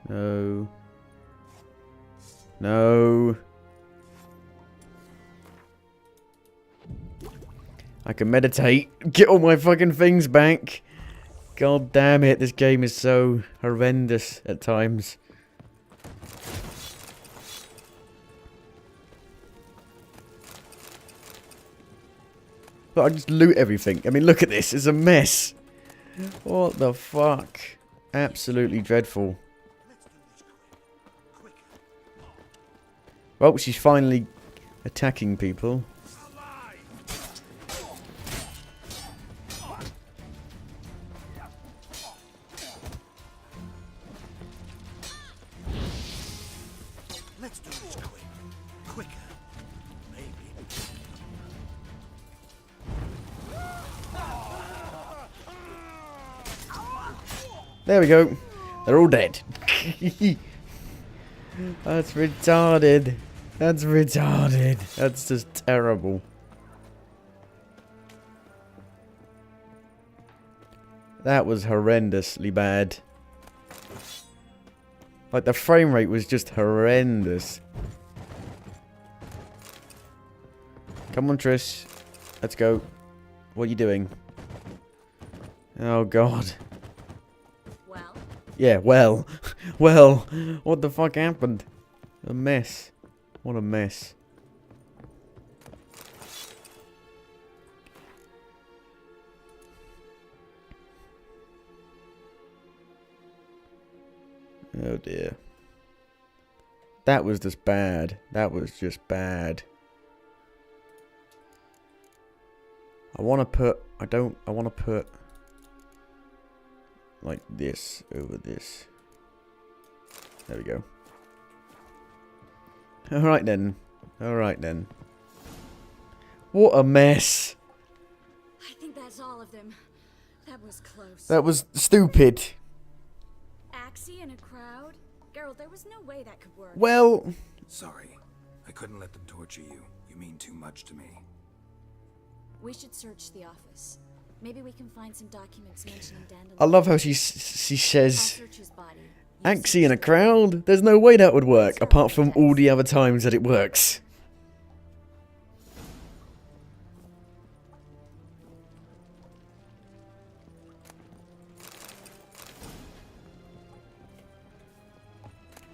No. No. I can meditate. Get all my fucking things back. God damn it, this game is so horrendous at times. But I just loot everything. I mean, look at this. It's a mess. What the fuck? Absolutely dreadful. Well, she's finally attacking people. There we go. They're all dead. That's retarded. That's retarded. That's just terrible. That was horrendously bad. Like, the frame rate was just horrendous. Come on, Trish. Let's go. What are you doing? Oh god. Well? Yeah, well. Well, what the fuck happened? A mess. What a mess. Oh dear. That was just bad. That was just bad. I want to put... I want to put... like this over this. There we go. Alright then. Alright then. What a mess. I think that's all of them. That was close. That was stupid. Axie in a crowd? Geralt, there was no way that could work. Well... Sorry. I couldn't let them torture you. You mean too much to me. We should search the office. Maybe we can find some documents mentioning Dandelion. I love how she says... I'll search his body. Axie in a crowd? There's no way that would work, apart from all the other times that it works.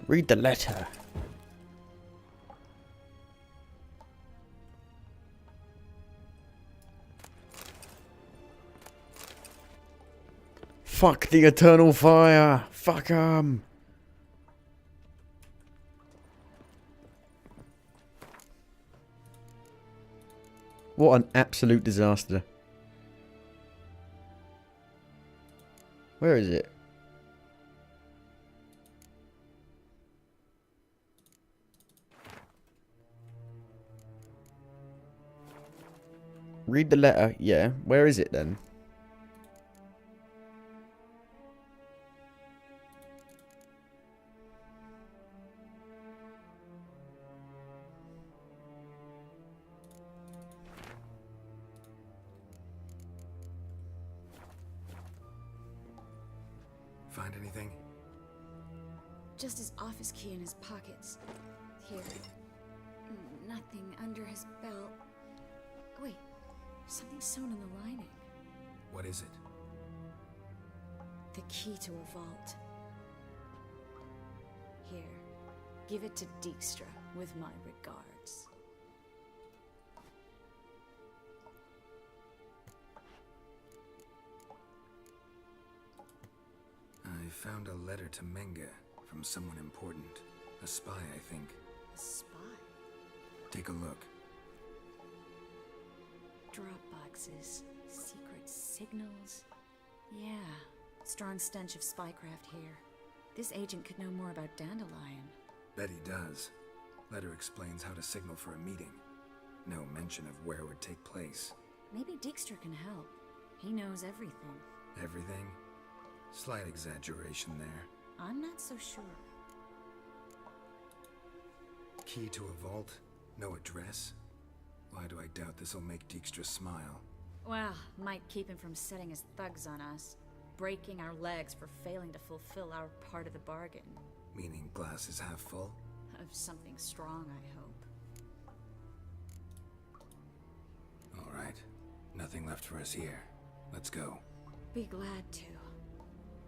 Read the letter. Fuck the eternal fire. Fuck 'em. What an absolute disaster. Where is it? Read the letter. Yeah. Where is it then? Find anything? Just his office key in his pockets. Here. Nothing under his belt. Wait, something's sewn in the lining. What is it? The key to a vault. Here, give it to Dijkstra with my regards. I found a letter to Menga from someone important. A spy, I think. A spy? Take a look. Drop boxes, secret signals. Yeah, strong stench of spycraft here. This agent could know more about Dandelion. Bet he does. Letter explains how to signal for a meeting. No mention of where it would take place. Maybe Dijkstra can help. He knows everything. Everything? Slight exaggeration there. I'm not so sure. Key to a vault? No address? Why do I doubt this'll make Dijkstra smile? Well, might keep him from setting his thugs on us. Breaking our legs for failing to fulfill our part of the bargain. Meaning glass is half full? Of something strong, I hope. Alright. Nothing left for us here. Let's go. Be glad to.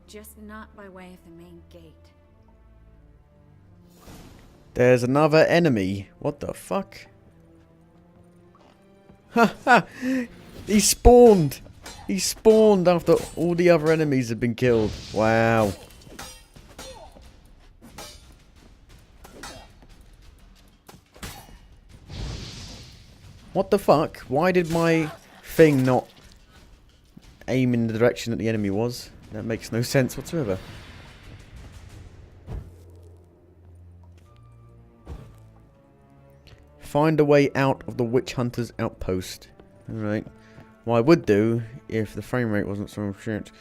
Just not by way of the main gate. There's another enemy. What the fuck? Ha ha! He spawned! He spawned after all the other enemies had been killed. Wow. What the fuck? Why did my thing not aim in the direction that the enemy was? That makes no sense whatsoever. Find a way out of the witch hunter's outpost. Alright. What I would do if the frame rate wasn't so shit.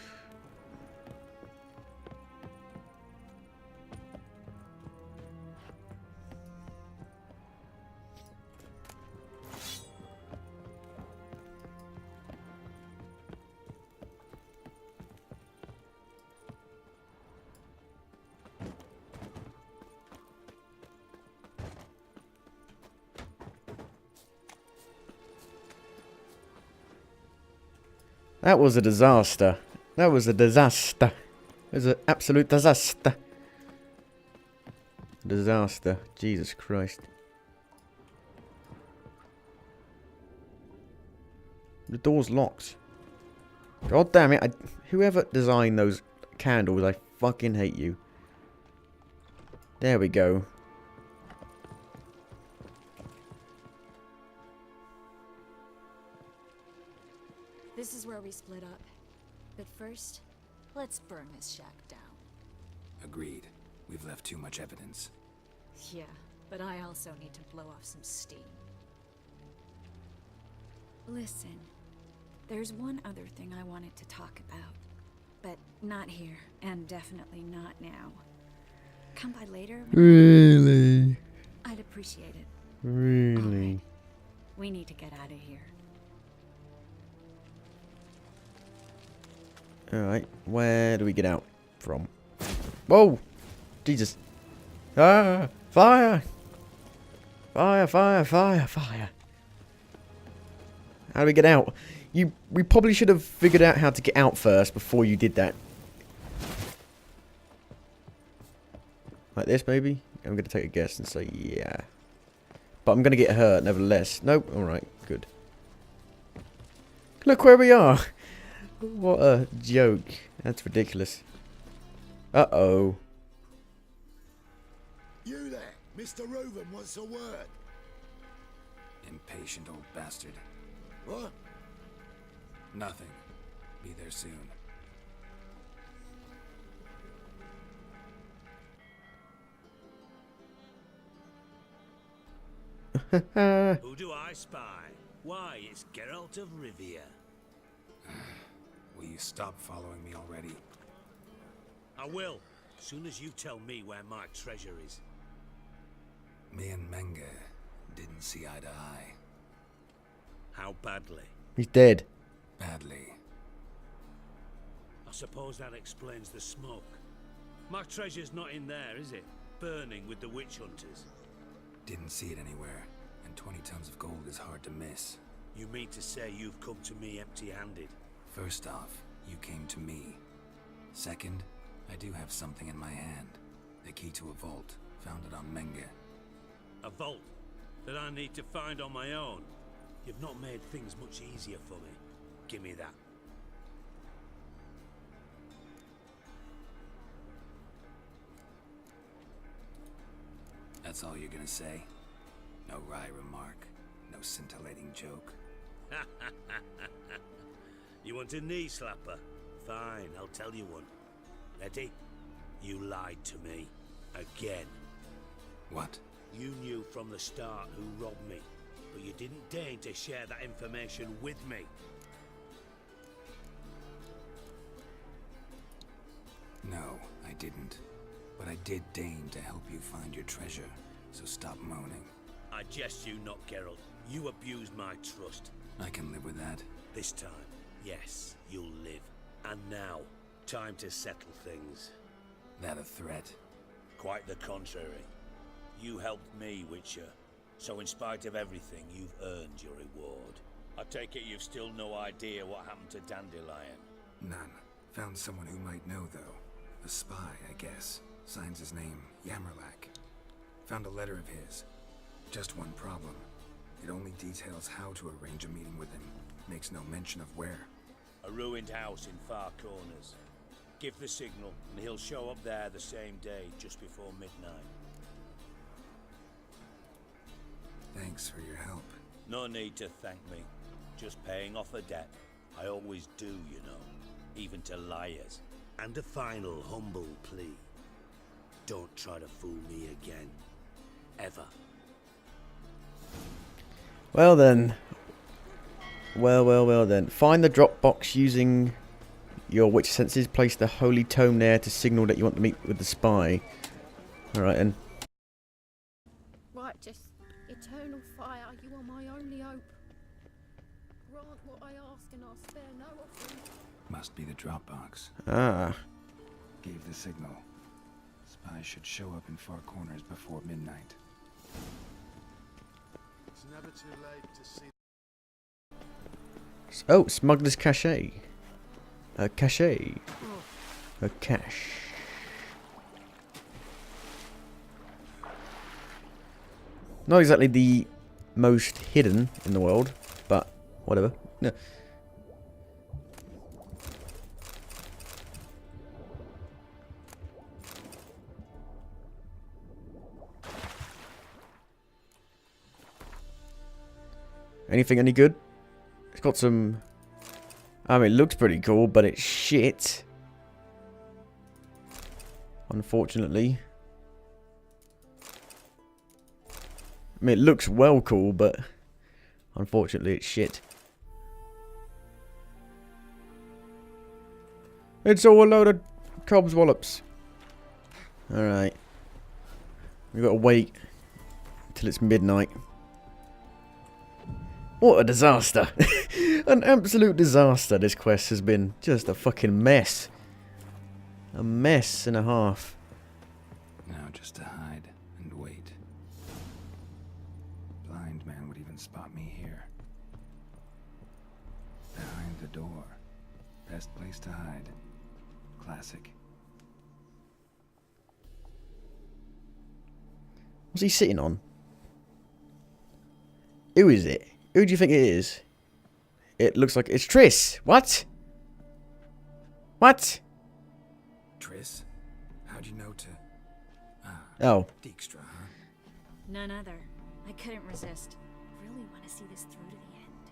That was a disaster. That was a disaster. It was an absolute disaster. Disaster. Jesus Christ. The door's locked. God damn it. Whoever designed those candles, I fucking hate you. There we go. This is where we split up. But first, let's burn this shack down. Agreed. We've left too much evidence. Yeah, but I also need to blow off some steam. Listen, there's one other thing I wanted to talk about. But not here, and definitely not now. Come by later? Really? I'd appreciate it. Really? Right. We need to get out of here. Alright, where do we get out from? Whoa! Jesus. Ah! Fire! Fire, fire, fire, fire. How do we get out? We probably should have figured out how to get out first before you did that. Like this, maybe? I'm going to take a guess and say yeah. But I'm going to get hurt, nevertheless. Nope. Alright, good. Look where we are! What a joke. That's ridiculous. Uh-oh. You there, Mr. Reuven wants a word. Impatient old bastard. What? Nothing. Be there soon. Who do I spy? Why, it's Geralt of Rivia. Will you stop following me already? I will, as soon as you tell me where my treasure is. Me and Menge didn't see eye to eye. How badly? He's dead. Badly. I suppose that explains the smoke. My treasure's not in there, is it? Burning with the witch hunters. Didn't see it anywhere, and 20 tons of gold is hard to miss. You mean to say you've come to me empty-handed? First off, you came to me. Second, I do have something in my hand. The key to a vault, found it on Menge. A vault that I need to find on my own? You've not made things much easier for me. Give me that. That's all you're gonna say? No wry remark, no scintillating joke. You want a knee slapper? Fine, I'll tell you one. Ready? You lied to me. Again. What? You knew from the start who robbed me, but you didn't deign to share that information with me. No, I didn't. But I did deign to help you find your treasure, so stop moaning. I jest you not, Geralt. You abused my trust. I can live with that. This time, yes, you'll live. And now, time to settle things. That a threat? Quite the contrary. You helped me, Witcher. So in spite of everything, you've earned your reward. I take it you've still no idea what happened to Dandelion? None. Found someone who might know, though. A spy, I guess. Signs his name, Yammerlack. Found a letter of his. Just one problem. It only details how to arrange a meeting with him. Makes no mention of where. A ruined house in Far Corners. Give the signal, and he'll show up there the same day, just before midnight. Thanks for your help. No need to thank me. Just paying off a debt. I always do, you know. Even to liars. And a final humble plea. Don't try to fool me again. Ever. Well then. Well then. Find the drop box using your witch senses. Place the holy tome there to signal that you want to meet with the spy. Alright then. Right, just eternal fire, you are my only hope. Grant what I ask and I'll spare no offering. Must be the drop box. Ah. Gave the signal. Spies should show up in Far Corners before midnight. It's never too late to see. Oh, Smuggler's Cache. A cache. A cache. Not exactly the most hidden in the world, but whatever. No. Anything any good? It's got some... I mean, it looks pretty cool, but it's shit. Unfortunately. I mean, it looks well cool, but... unfortunately, it's shit. It's all a load of cobs wallops. Alright. We've got to wait till it's midnight. What a disaster. An absolute disaster this quest has been. Just a fucking mess. A mess and a half. Now just to hide and wait. Blind man would even spot me here. Behind the door. Best place to hide. Classic. What's he sitting on? Who is it? Who do you think it is? It looks like it's Triss. What? What? Triss? How'd you know to... Oh. Dijkstra, huh? None other. I couldn't resist. Really want to see this through to the end.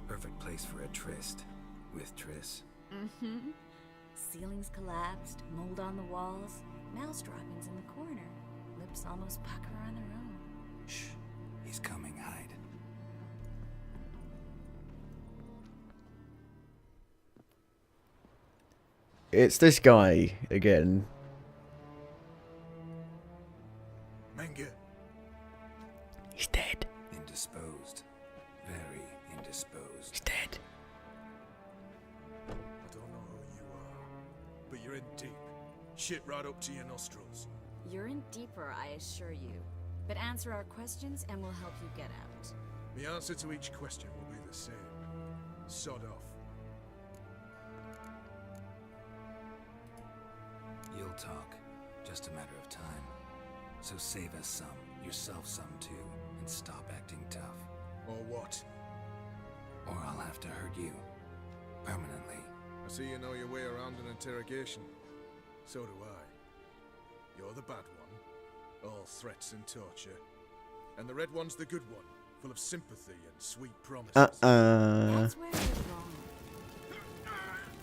Perfect place for a tryst. With Triss. Mm-hmm. Ceilings collapsed, mold on the walls, mouse droppings in the corner. Lips almost pucker on their own. Shh. He's coming. Hide. It's this guy again. Menge. He's dead. Indisposed. Very indisposed. He's dead. I don't know who you are, but you're in deep. Shit right up to your nostrils. You're in deeper, I assure you. But answer our questions and we'll help you get out. The answer to each question will be the same. Sod off. You'll talk. Just a matter of time. So save us some, yourself some too, and stop acting tough. Or what? Or I'll have to hurt you. Permanently. I see you know your way around an interrogation. So do I. You're the bad one. All threats and torture. And the red one's the good one, full of sympathy and sweet promises. That's where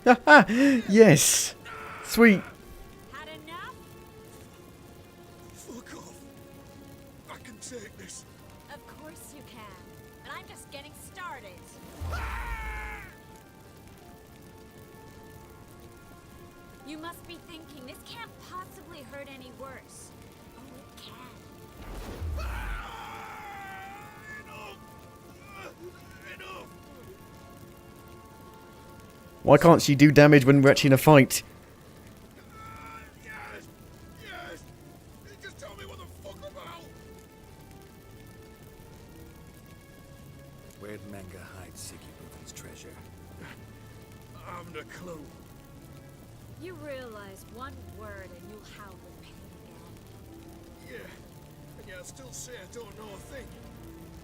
you're wrong. Yes. Sweet. Had enough? Fuck off. I can take this. Of course you can. And I'm just getting started. You must be thinking, this can't possibly hurt any worse. Oh, it can. Enough! Why can't she do damage when we're actually in a fight? Yes! Yes! Just tell me what the fuck about! Where'd Menge hide Siggy Reuven's treasure? I haven't a clue. You realize one word and you'll howl with pain again. Yeah. And yeah, I'll still say I don't know a thing.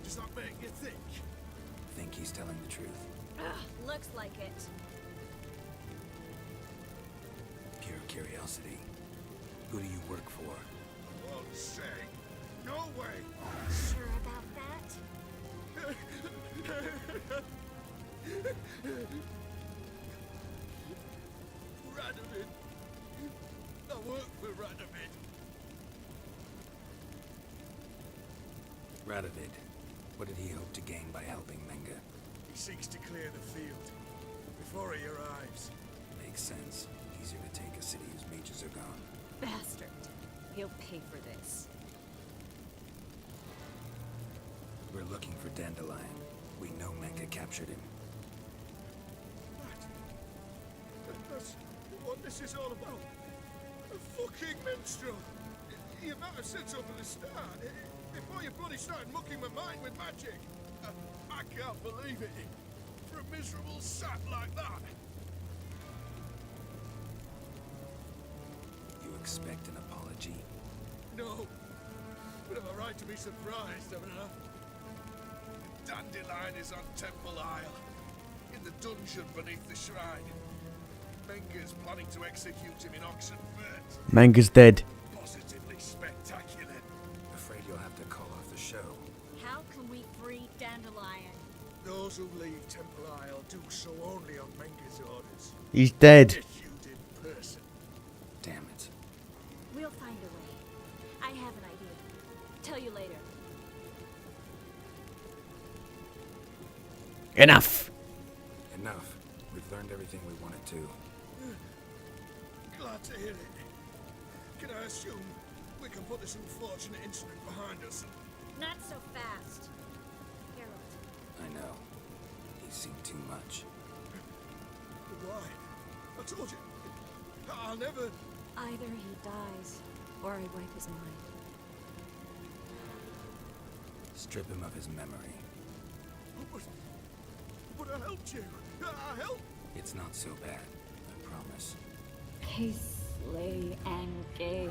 Does that make you think? Think he's telling the truth? Ugh, looks like it. Pure curiosity. Who do you work for? Won't say. No way! Sure about that? Radovid. I work for Radovid. Radovid. What did he hope to gain by helping Menge? He seeks to clear the field before he arrives. Makes sense. Easier to take a city whose mages are gone. Bastard. He'll pay for this. We're looking for Dandelion. We know Menge captured him. That's what this is all about. A fucking minstrel. You might have said so from the start. Before you bloody started mucking my mind with magic. I can't believe it. For a miserable sap like that. expect an apology? No. But I've a right to be surprised, haven't I? Dandelion is on Temple Isle, in the dungeon beneath the shrine. Menger's planning to execute him in Oxenfurt. Manga's dead. Positively spectacular. Afraid you'll have to call off the show. How can we free Dandelion? Those who leave Temple Isle do so only on Menger's orders. He's dead. Issued in person. Damn it. We'll find a way. I have an idea. Tell you later. Enough. Enough. We've learned everything we wanted to. Glad to hear it. Can I assume we can put this unfortunate incident behind us? Not so fast. Geralt. I know. He's seen too much. Why? I told you. I'll never... Either he dies, or I wipe his mind. Strip him of his memory. But I helped you. I helped. It's not so bad. I promise. Peace, slay, and gay.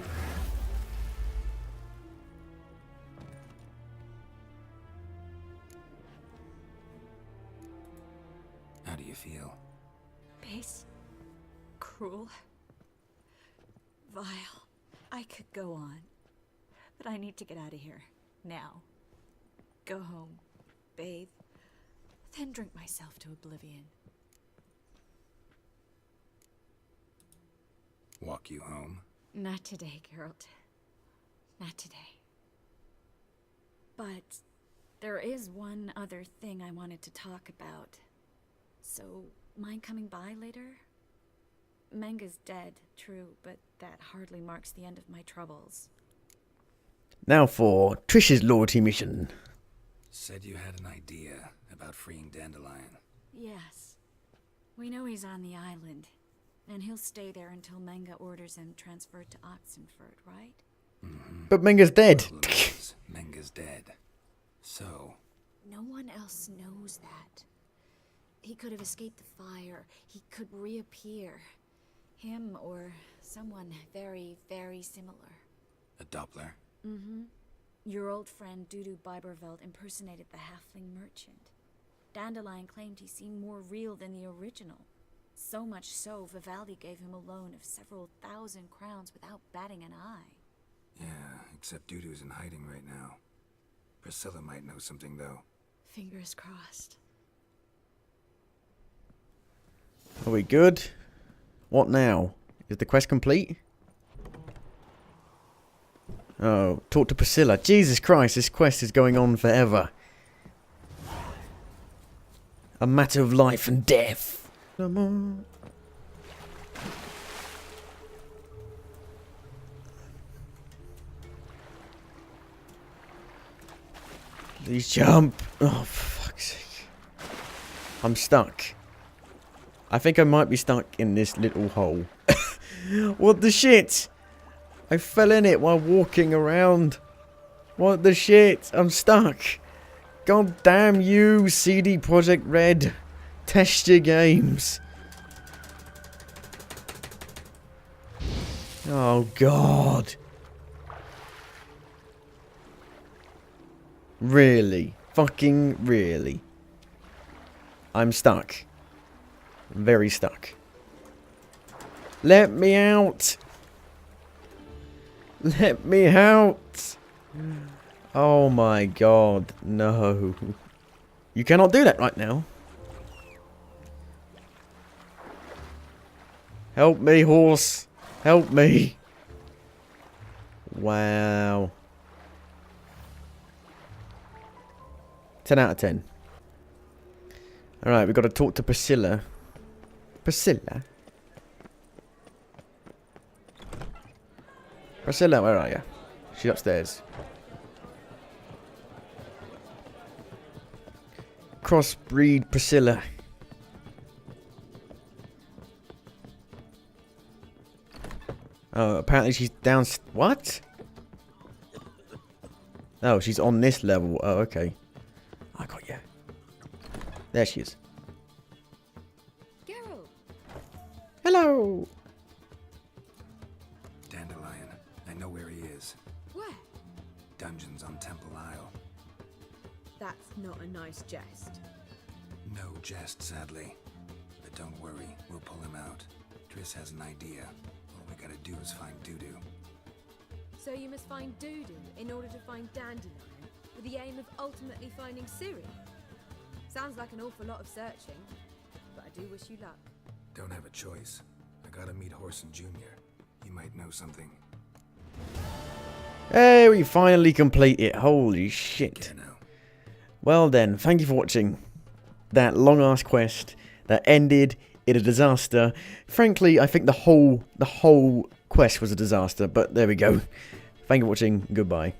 How do you feel? Base. Cruel. Vile. I could go on. But I need to get out of here. Now. Go home. Bathe. Then drink myself to oblivion. Walk you home? Not today, Geralt. Not today. But there is one other thing I wanted to talk about. So, mind coming by later? Menga's dead, true, but that hardly marks the end of my troubles. Now for Trish's loyalty mission. Said you had an idea about freeing Dandelion. Yes. We know he's on the island, and he'll stay there until Menga orders him transferred to Oxenfurt, right? Mm-hmm. But Menga's dead. Menga's dead. So... No one else knows that. He could have escaped the fire. He could reappear. Him or someone very, very similar. A Doppler? Mm-hmm. Your old friend Dudu Biberveld impersonated the halfling merchant. Dandelion claimed he seemed more real than the original. So much so, Vivaldi gave him a loan of several thousand crowns without batting an eye. Yeah, except Dudu's in hiding right now. Priscilla might know something, though. Fingers crossed. Are we good? What now? Is the quest complete? Oh, talk to Priscilla. Jesus Christ, this quest is going on forever. A matter of life and death. Come on. Please jump. Oh, for fuck's sake. I'm stuck. I think I might be stuck in this little hole. What the shit? I fell in it while walking around. What the shit? I'm stuck. God damn you, CD Projekt Red. Test your games. Oh, God. Really? Fucking really? I'm stuck. Very stuck. Let me out. Let me out. Oh my God. No. You cannot do that right now. Help me, horse. Help me. Wow. 10 out of 10. Alright, we've got to talk to Priscilla. Priscilla? Priscilla, where are you? She's upstairs. Crossbreed Priscilla. Oh, apparently she's down... What? Oh, she's on this level. Oh, okay. I got you. There she is. Geralt. Hello. Dandelion know where he is. Where? Dungeons on Temple Isle. That's not a nice jest. No jest, sadly. But don't worry, we'll pull him out. Triss has an idea. All we gotta do is find Dudu. So you must find Dudu in order to find Dandelion, with the aim of ultimately finding Ciri? Sounds like an awful lot of searching, but I do wish you luck. Don't have a choice. I gotta meet Horson Jr. He might know something. Hey, we finally complete it. Holy shit. Well then, thank you for watching that long-ass quest that ended in a disaster. Frankly, I think the whole quest was a disaster, but there we go. Thank you for watching. Goodbye.